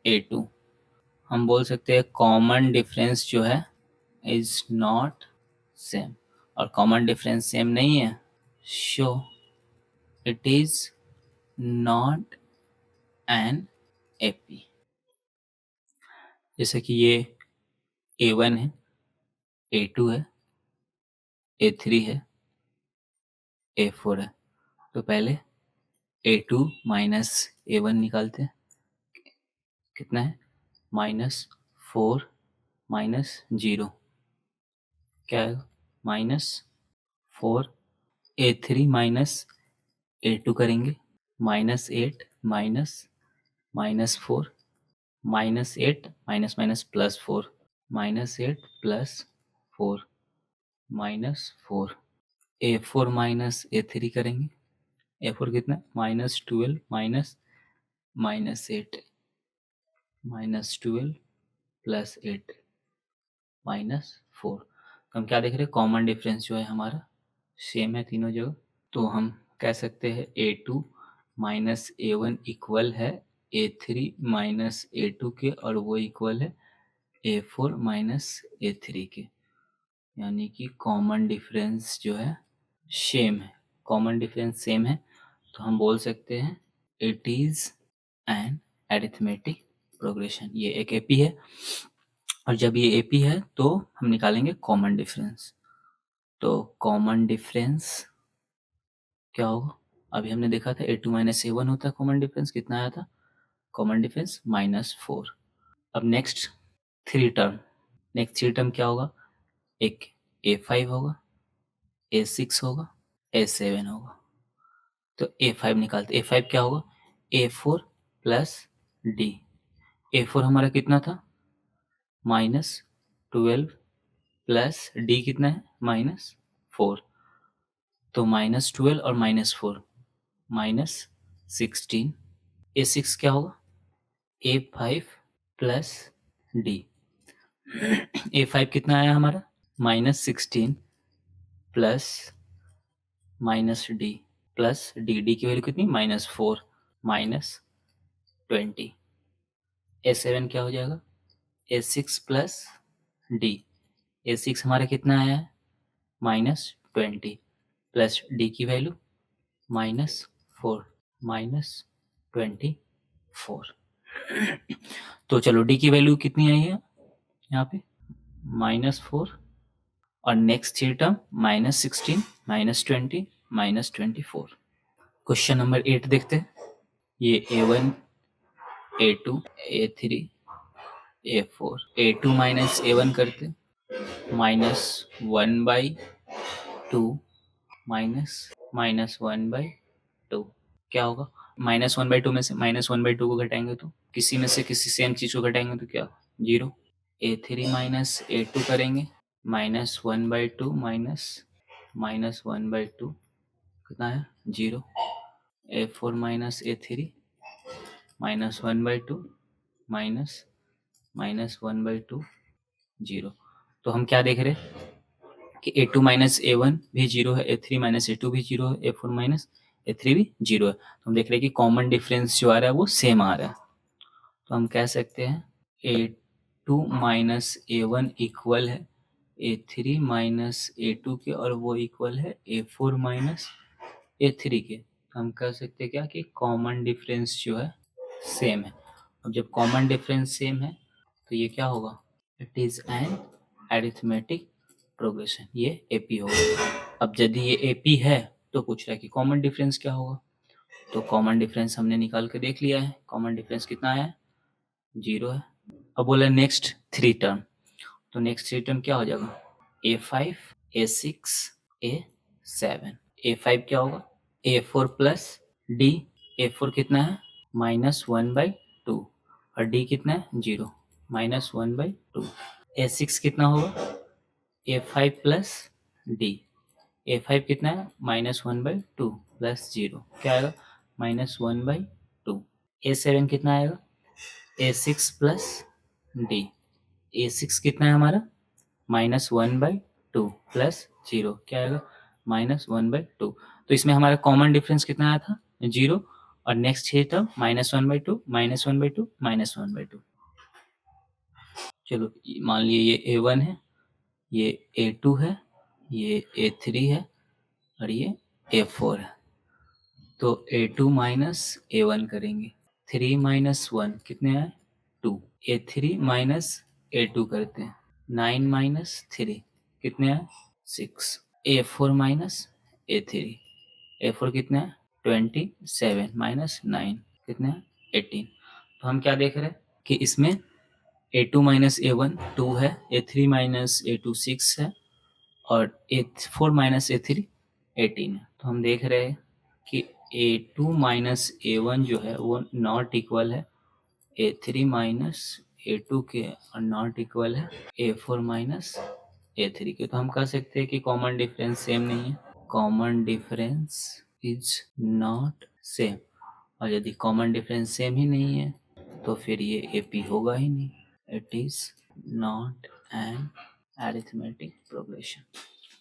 A2। हम बोल सकते हैं कॉमन डिफरेंस जो है इज नॉट सेम, और कॉमन डिफरेंस सेम नहीं है, so it is not an AP। जैसे कि ये A1 है, A2 है, A3 है, A4 है, तो पहले A2 माइनस A1 निकालते हैं, कितना है -4 माइनस 0 क्या है -4। A3 माइनस A2 करेंगे -8 minus -4 -8 minus minus +4 -8 +4 -4। A4 minus A3 करेंगे, A4 कितना -12 माइनस -8 -12 +8 -4। हम क्या देख रहे हैं कॉमन डिफरेंस जो है हमारा सेम है तीनों जगह, तो हम कह सकते हैं A2 माइनस A1 इक्वल है A3 माइनस A2 के, और वो इक्वल है A4 माइनस A3 के, यानी कि कॉमन डिफरेंस जो है सेम है। कॉमन डिफरेंस सेम है तो हम बोल सकते हैं it is an arithmetic progression. ये एक AP है, और जब ये AP है तो हम निकालेंगे कॉमन डिफरेंस। तो कॉमन डिफरेंस क्या होगा, अभी हमने देखा था A2 माइनस A1 होता है कॉमन डिफरेंस, कितना आया था कॉमन डिफरेंस -4। अब नेक्स्ट 3 टर्म क्या होगा, एक A5 होगा, A6 होगा, A7 होगा। तो A5 निकालते, A5 क्या होगा A4 प्लस D। A4 हमारा कितना था -12 प्लस D कितना है -4, तो -12 और -4 माइनस 16, A6 क्या होगा, A5 प्लस D। A5 कितना आया हमारा, -16 प्लस -D प्लस D की वैल्यू कितनी, -4 -20। A7 क्या हो जाएगा, A6 प्लस D। A6 हमारा कितना आया है, -20 प्लस D की वैल्यू -4 -24। तो चलो D की वैल्यू कितनी आई है यहाँ पे, -4, और next three term -16 -20 -24। Question number 8 देखते हैं। ये A1 A2 A3 A4, A2 minus A1 करते, -1/2 -1/2 क्या होगा, -1/2 में से -1/2 को घटाएंगे तो किसी में से किसी सेम चीज को घटाएंगे तो क्या, 0। A3 माइनस A2 करेंगे, -1/2 -1/2 कितना है, 0। A4 minus A3 -1/2 -1/2 0। तो हम क्या देख रहे हैं कि A2 माइनस A1 भी 0 है, A3 माइनस A2 भी 0 है, A4 माइनस A3 भी 0 है। तो हम देख रहे हैं कि कॉमन डिफरेंस जो आ रहा है वो सेम आ रहा है। तो हम कह सकते हैं A2 माइनस A1 इक्वल है A3 माइनस A2 के, और वो इक्वल है A4 माइनस A3 के। तो हम कह सकते हैं क्या कि कॉमन डिफरेंस जो है सेम है। अब जब कॉमन डिफरेंस सेम है तो ये क्या होगा, it is an arithmetic progression, ये एपी होगा। अब यदि ये एपी है तो पूछ रहा है कि कॉमन डिफरेंस क्या होगा। तो कॉमन डिफरेंस हमने निकाल के देख लिया है, कॉमन डिफरेंस कितना है, 0 है। अब बोला नेक्स्ट थ्री टर्म, तो नेक्स्ट थ्री टर्म क्या हो जाएगा, A5 A6 A7। A5 क्या होगा, A4 प्लस D। A4 कितना है, -1/2, और D कितना है, 0 -1/2। A6 कितना होगा, A5 प्लस D। A5 कितना है, -1/2 प्लस 0 क्या आएगा, -1/2। A7 कितना आएगा, A6 प्लस D। A6 कितना है हमारा, -1/2 प्लस 0 क्या आएगा, -1/2। तो इसमें हमारा कॉमन डिफरेंस कितना आया था, 0, और नेक्स्ट है तब -1/2 -1/2 -1/2। चलो मान लिए ये A1 है, ये A2 है, ये A3 है, और ये A4 है। तो A2 माइनस A1 करेंगे, 3 माइनस 1 कितने आए, 2। A3 माइनस A2 करते हैं, 9 माइनस 3 कितने आए, 6। A4 माइनस A3, A4 कितना है, 27 माइनस 9 कितना है, 18। तो हम क्या देख रहे हैं कि इसमें A2 माइनस A1 2 है, A3 माइनस A2 6 है, और A4 माइनस A3 18 है। तो हम देख रहे हैं कि A2 माइनस A1 जो है वो नॉट इक्वल है A3 माइनस A2 के, और नॉट इक्वल है A4 माइनस A3 के। तो हम कह सकते हैं कि कॉमन डिफरेंस सेम नहीं है, common difference is not same. और यदि कॉमन डिफरेंस सेम ही नहीं है तो फिर ये AP होगा ही नहीं, it is not N arithmetic progression.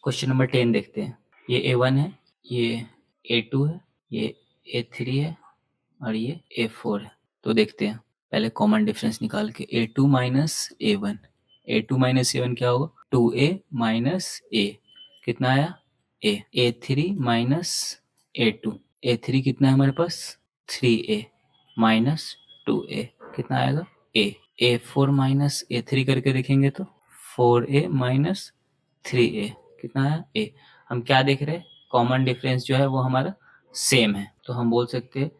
Question number 10 देखते हैं। ये A1 है, ये A2 है, ये A3 है, और ये A4 है। तो देखते हैं पहले कॉमन डिफरेंस निकाल के, A2 minus A1, A2 minus A1 क्या होगा, 2A माइनस A कितना आया, A। A3 minus A2, A3 कितना है हमारे पास, 3A माइनस 2A कितना आएगा, A। A4 माइनस A3 करके देखेंगे तो 4A माइनस 3A कितना है, A। हम क्या देख रहे हैं, कॉमन डिफरेंस जो है वो हमारा सेम है। तो हम बोल सकते हैं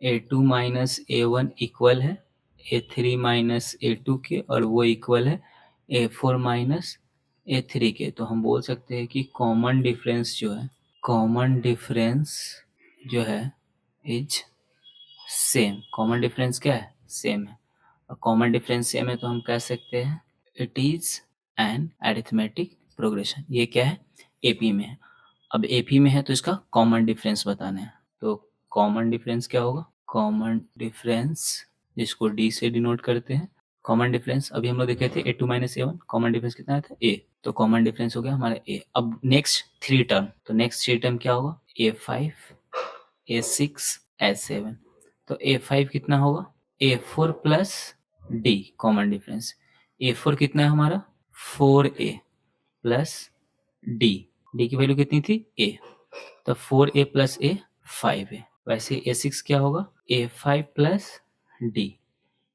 A2 माइनस A1 इक्वल है A3 माइनस A2 के, और वो इक्वल है A4 माइनस A3 के। तो हम बोल सकते हैं कि कॉमन डिफरेंस जो है, कॉमन डिफरेंस जो है इज सेम। कॉमन डिफरेंस क्या है, सेम है। और कॉमन डिफरेंस सेम है तो हम कह सकते हैं it is an arithmetic progression. ये क्या है, AP में है। अब AP में है तो इसका कॉमन डिफरेंस बताना है। तो कॉमन डिफरेंस क्या होगा? कॉमन डिफरेंस जिसको डी से डिनोट करते हैं, कॉमन डिफरेंस अभी हम लोग देखे थे a2 minus a1, common difference कितना आया था? a, तो कॉमन डिफरेंस हो गया हमारा a। अब नेक्स्ट थ्री टर्म, तो नेक्स्ट थ्री टर्म क्या होगा? a5, a6, a7, तो a5 कितना होगा? a4 plus d, common difference a4 कितना है हमारा? 4a प्लस d, d की वैल्यू कितनी थी? a, तो 4a प्लस a 5a। वैसे a6 क्या होगा? a5 प्लस d,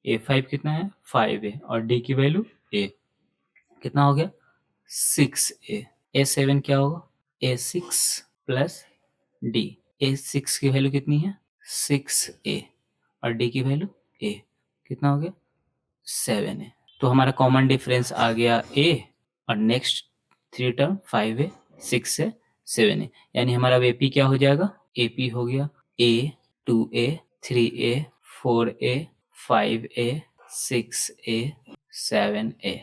a5 कितना है? 5a और d की वैल्यू a, कितना हो गया? 6a। a7 क्या होगा? a6 प्लस d, a6 की वैल्यू कितनी है? 6a और d की वैल्यू a, कितना हो गया? 7a। तो हमारा कॉमन डिफरेंस आ गया a और next three term 5a, 6a, 7a, यानी हमारा AP क्या हो जाएगा? AP हो गया a, 2a, 3a, 4a, 5a, 6a, 7a।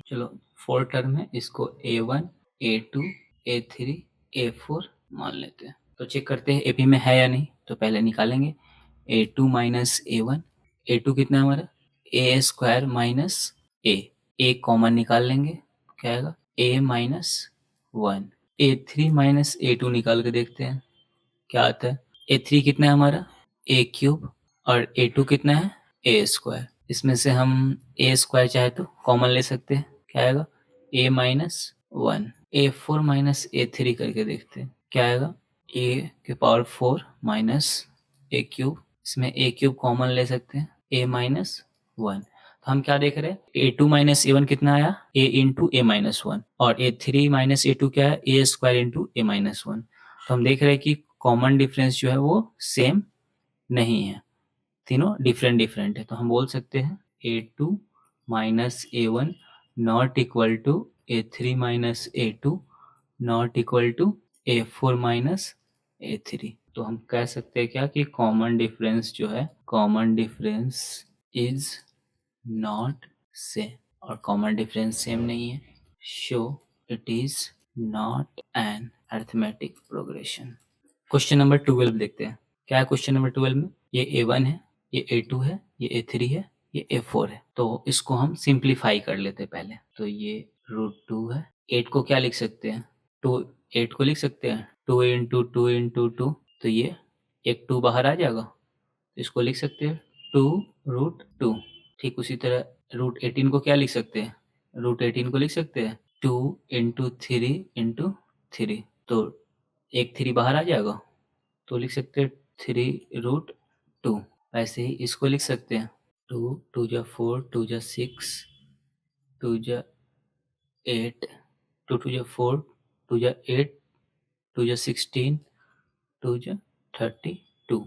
चलो फोर टर्म है, इसको a1, a2, a3, a4 मान लेते हैं। तो चेक करते हैं AP में है या नहीं। तो पहले निकालेंगे a2 माइनस a1, a2 कितना है हमारा? a square minus a common निकाल लेंगे, क्या आएगा? a minus 1। a3 minus a2 निकाल के देखते हैं क्या आता है। a3 कितना है हमारा? a क्यूब और a2 कितना है? a square. इसमें से हम a स्क्वायर चाहे तो कॉमन ले सकते हैं, क्या आएगा? a minus 1। a4 minus a3 करके देखते हैं क्या आएगा? a के पावर 4 माइनस a क्यूब, इसमें a क्यूब कॉमन ले सकते हैं, a माइनस 1। तो हम क्या देख रहे हैं? a2 माइनस a1 कितना आया? a इंटू a माइनस 1 और a3 माइनस a2 क्या है? a square into a minus 1। तो हम देख रहे हैं कि कॉमन डिफरेंस जो है वो सेम नहीं है, तीनों डिफरेंट डिफरेंट है। तो हम बोल सकते हैं a2 minus a1 not equal to a3 minus a2 not equal to a4 minus a3। तो हम कह सकते हैं क्या कि कॉमन डिफरेंस जो है, common difference is not same, और कॉमन डिफरेंस सेम नहीं है, show it is not N arithmetic progression. Question number 12 देखते हैं क्या है। क्वेश्चन नंबर 12 में ये a1 है, ये a2 है, ये a3 है, ये a4 है। तो इसको हम सिंप्लीफाई कर लेते हैं पहले। तो ये √2 है। 8 को क्या लिख सकते हैं? 8 को लिख सकते हैं 2 इंटू 2 इंटू 2, तो ये एक 2 बाहर आ जाएगा, तो इसको लिख सकते हैं 2√2। ठीक उसी तरह √18 को क्या लिख सकते हैं? √18 को लिख सकते हैं 2 इंटू 3 इंटू 3, तो एक 3 बाहर आ जाएगा, तो लिख सकते हैं 3√2। वैसे ही इसको लिख सकते हैं 2 2 जा 4 2 जा 6 2 जा 8 2 2 जा 4 2 जा 8 2 जा 16 2 जा 32,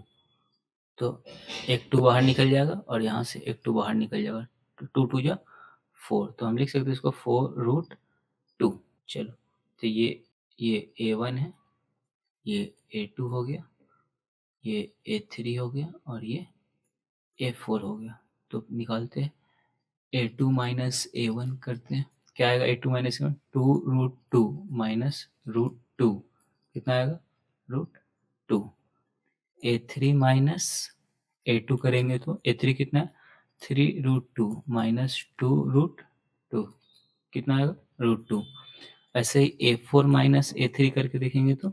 तो एक 2 बाहर निकल जाएगा और यहाँ से एक 2 बाहर निकल जाएगा, 2 2 जा 4, तो हम लिख सकते हैं इसको 4√2। चलो तो ये a1 है, ये a2 हो गया, ये a3 हो गया और ये a4 हो गया। तो निकालते हैं a2 माइनस a1 करते हैं, क्या आएगा? a2 माइनस a1 2√2 माइनस √2 कितना आएगा? √2। a3 माइनस a2 करेंगे तो a3 कितना है? 3√2 माइनस 2√2 कितना आएगा? √2। ऐसे ही a4 माइनस a3 करके देखेंगे तो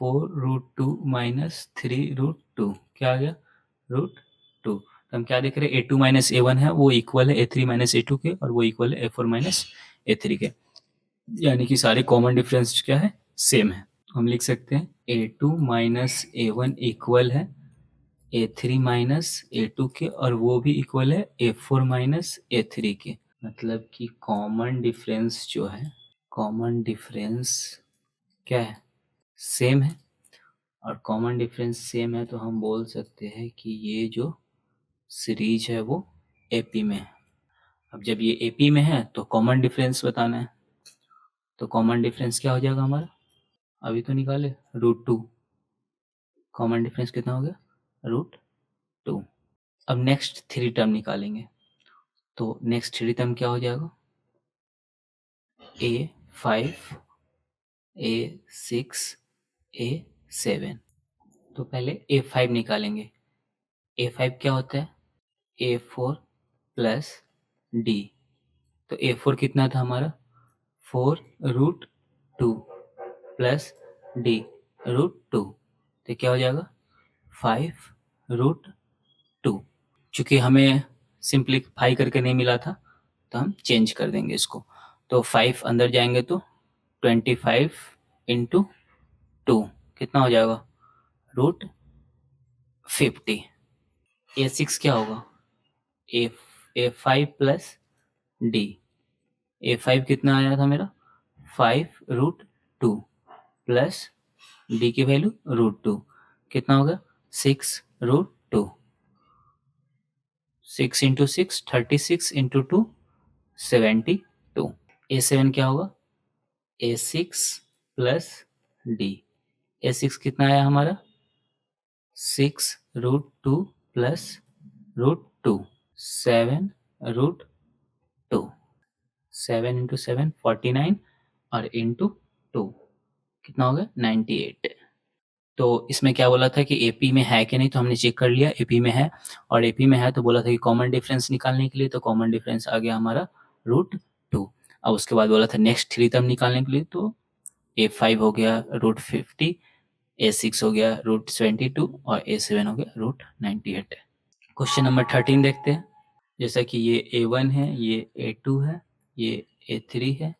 4√2 माइनस 3√2 क्या आ गया? √2। तो हम क्या देख रहे हैं? a2 माइनस a1 है वो इक्वल है a3 माइनस a2 के, और वो इक्वल है a4 माइनस a3 के, यानी कि सारे कॉमन डिफरेंस क्या है? सेम है। हम लिख सकते हैं a2 माइनस a1 इक्वल है a3 माइनस a2 के, और वो भी इक्वल है a4 माइनस a3 के। मतलब कि कॉमन डिफरेंस जो है, कॉमन डिफरेंस क्या है? सेम है। और कॉमन डिफरेंस सेम है तो हम बोल सकते हैं कि ये जो सीरीज है वो AP में है। अब जब ये AP में है तो कॉमन डिफरेंस बताना है, तो कॉमन डिफरेंस क्या हो जाएगा हमारा? अभी तो निकाले √2, कॉमन डिफरेंस कितना हो गया? √2। अब नेक्स्ट थ्री टर्म निकालेंगे, तो नेक्स्ट थ्री टर्म क्या हो जाएगा? a5 a6 a7 7। तो पहले A5 निकालेंगे। A5 क्या होता है? A4 plus D। तो A4 कितना था हमारा? 4√2 प्लस D√2, तो क्या हो जाएगा? 5√2। चूँकि हमें सिंप्लीफाई करके नहीं मिला था तो हम चेंज कर देंगे इसको। तो 5 अंदर जाएंगे तो 25 इंटू 2 कितना हो जाएगा? √50। A6 क्या होगा? A5 plus D। A5 कितना आया था मेरा? 5√2 प्लस D की वैल्यू √2 कितना होगा? 6√2। 6 इंटू 6 36 इंटू 2 72। A7 क्या होगा? A6 plus D। A6 कितना आया हमारा? 6√2 प्लस √2 7√2। 7 इंटू 7 49 और इंटू 2 कितना हो गया? 98। तो इसमें क्या बोला था कि एपी में है कि नहीं, तो हमने चेक कर लिया एपी में है, और एपी में है तो बोला था कि कॉमन डिफरेंस निकालने के लिए, तो कॉमन डिफरेंस आ गया हमारा √2। अब उसके बाद बोला था नेक्स्ट 3 टर्म निकालने के लिए, तो A5 हो गया √50, A6 हो गया √72 और A7 हो गया √98। क्वेश्चन नंबर 13 देखते हैं। जैसा कि ये A1 है, ये A2 है, ये A3 है,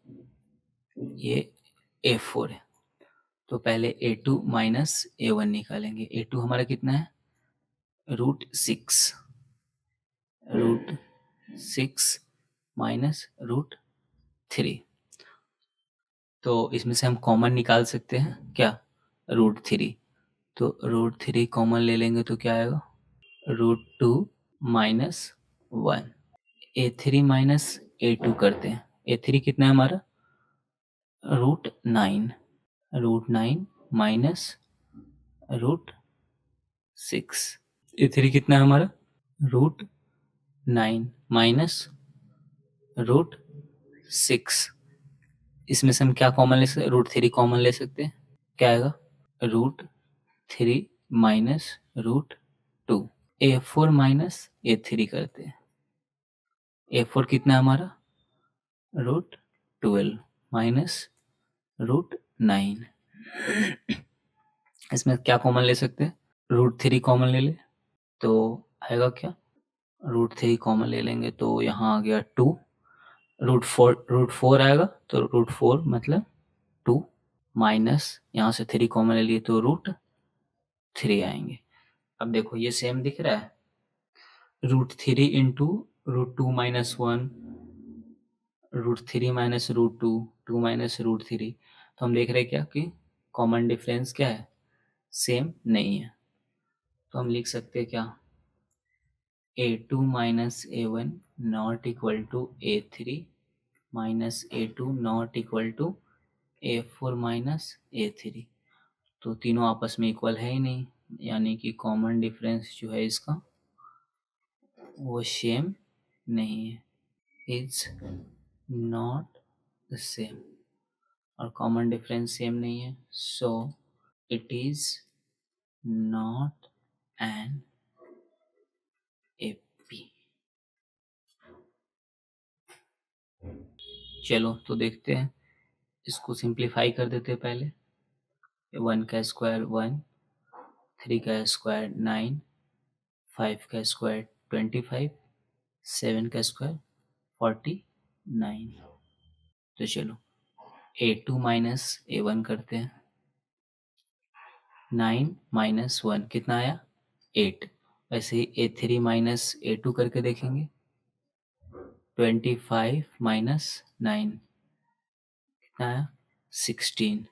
ये A4 है। तो पहले A2 माइनस A1 निकालेंगे। A2 हमारा कितना है? √6 माइनस √3। तो इसमें से हम कॉमन निकाल सकते हैं क्या? √3। तो √3 कॉमन ले लेंगे तो क्या आएगा? √2 माइनस 1। A3 माइनस A2 करते हैं। A3 कितना है हमारा? √9 माइनस √6। A3 कितना है हमारा? √9 माइनस √6। इसमें से हम क्या कॉमन ले सकते हैं? √3 कॉमन ले सकते हैं। क्या आएगा? √3 माइनस √2। A4 माइनस A3 करते हैं। A4 कितना है हमारा? √12 माइनस √9। इसमें क्या कॉमन ले सकते हैं? √3 कॉमन ले ले तो आएगा क्या? √3 कॉमन ले लेंगे तो यहाँ आ गया 2। √4 आएगा तो √4 मतलब 2 माइनस यहाँ से 3 कॉमन ले लिए तो √3 आएंगे। अब देखो ये सेम दिख रहा है। √3 इंटू √2 माइनस 1, √3 माइनस √2, 2 माइनस √3। तो हम देख रहे हैं क्या कि कॉमन डिफरेंस क्या है? सेम नहीं है। तो हम लिख सकते हैं क्या? A2 minus A1 not equal to A3 minus A2 not equal to A4 minus A3। तो तीनों आपस में इक्वल है ही नहीं, यानी कि कॉमन डिफरेंस जो है इसका वो सेम नहीं है, इज नॉट द सेम। और कॉमन डिफरेंस सेम नहीं है, so it is not an AP. चलो तो देखते हैं, इसको सिंप्लीफाई कर देते हैं पहले। 1 का स्क्वायर 1, 3 का स्क्वायर 9, 5 का स्क्वायर 25, 7 का स्क्वायर 49। तो चलो A2 माइनस A1 करते हैं। 9 माइनस 1 कितना आया? 8। वैसे ही A3 माइनस A2 करके देखेंगे। 25 माइनस 9 कितना आया? 16।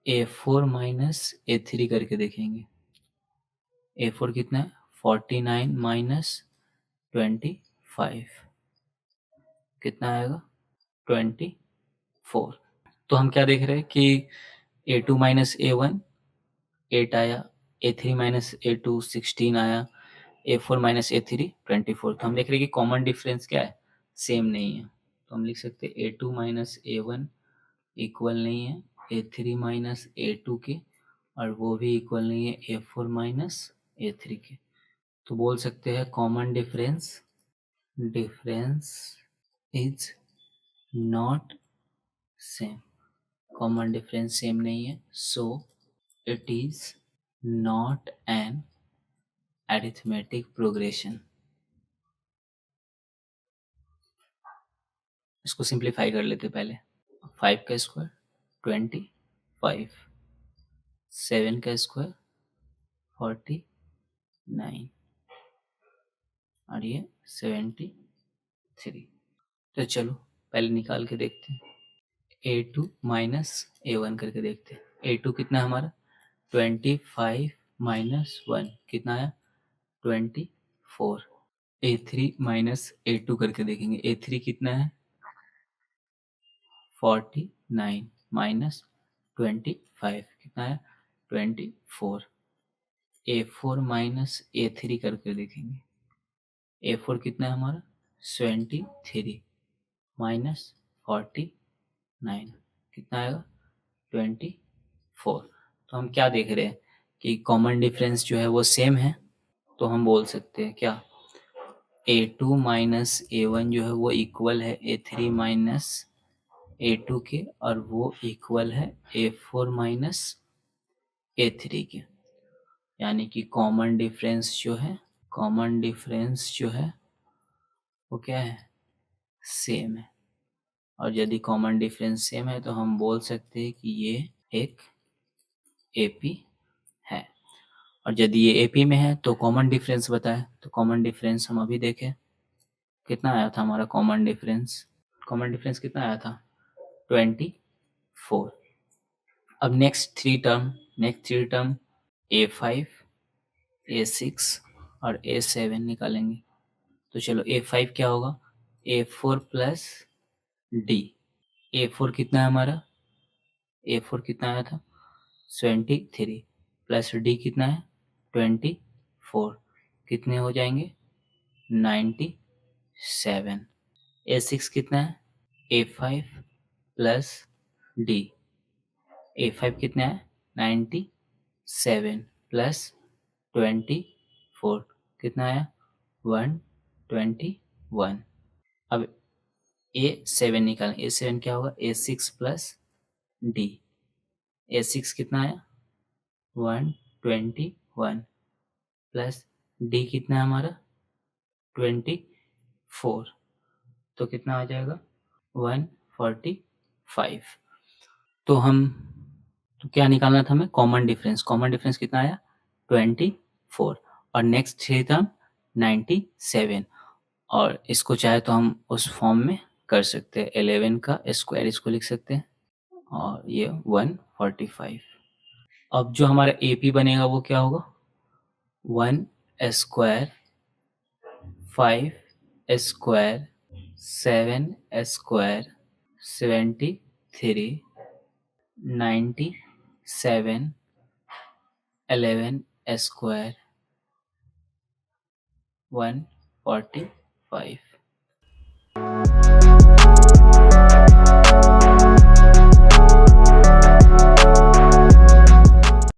A4 माइनस A3 करके देखेंगे। A4 कितना है? 49 माइनस 25 कितना आएगा? 24। तो हम क्या देख रहे हैं कि A2 माइनस A1 8 आया, A3 माइनस A2 16 आया, A4 माइनस A3 24। तो हम देख रहे हैं कि कॉमन डिफरेंस क्या है? सेम नहीं है। तो हम लिख सकते हैं A2 माइनस A1 इक्वल नहीं है A3 माइनस A2 के, और वो भी इक्वल नहीं है A4 माइनस A3 के। तो बोल सकते हैं common difference is not same. Common difference same नहीं है, so it is not N arithmetic progression. इसको सिंप्लीफाई कर लेते पहले। 5 का स्क्वायर 25, 7 का स्क्वायर 49 और ये 73। तो चलो पहले निकाल के देखते हैं। A2 माइनस A1 करके देखते हैं। A2 कितना है हमारा 25 माइनस 1 कितना आया 24। A3 माइनस A2 करके देखेंगे। A3 कितना है 49 माइनस 25 कितना है 24। A4 माइनस A3 करके देखेंगे। A4 कितना है हमारा 73 माइनस 49 कितना आएगा 24। तो हम क्या देख रहे हैं कि कॉमन डिफरेंस जो है वो सेम है। तो हम बोल सकते हैं क्या A2 माइनस A1 जो है वो इक्वल है A3 माइनस A2 के, और वो इक्वल है A4 माइनस A3 के। यानी कि कॉमन डिफरेंस जो है वो क्या है सेम है। और यदि कॉमन डिफरेंस सेम है तो हम बोल सकते हैं कि ये एक AP है। और यदि ये AP में है तो कॉमन डिफरेंस बताए। तो कॉमन डिफरेंस हम अभी देखें कितना आया था हमारा कॉमन डिफरेंस कितना आया था 24। अब next three term A5, A6 और A7 निकालेंगे। तो चलो A5 क्या होगा A4 प्लस D। A4 कितना है हमारा A4 कितना आया था 73 प्लस D कितना है 24 कितने हो जाएंगे 97। A6 कितना है A5 प्लस D। A5 कितना है 97 प्लस 24 कितना आया 121। अब A7 निकालें। A7 क्या होगा A6 प्लस D। A6 कितना आया 121 प्लस D कितना है हमारा 24 तो कितना आ जाएगा 145। तो क्या निकालना था हमें कॉमन डिफरेंस कितना आया 24 और नेक्स्ट थ्री टर्म 97। और इसको चाहे तो हम उस फॉर्म में कर सकते हैं 11 का स्क्वायर इसको लिख सकते हैं और ये 145। अब जो हमारा AP बनेगा वो क्या होगा 1 स्क्वायर 5 स्क्वायर 7 स्क्वायर 73 97 11 स्क्वायर 145।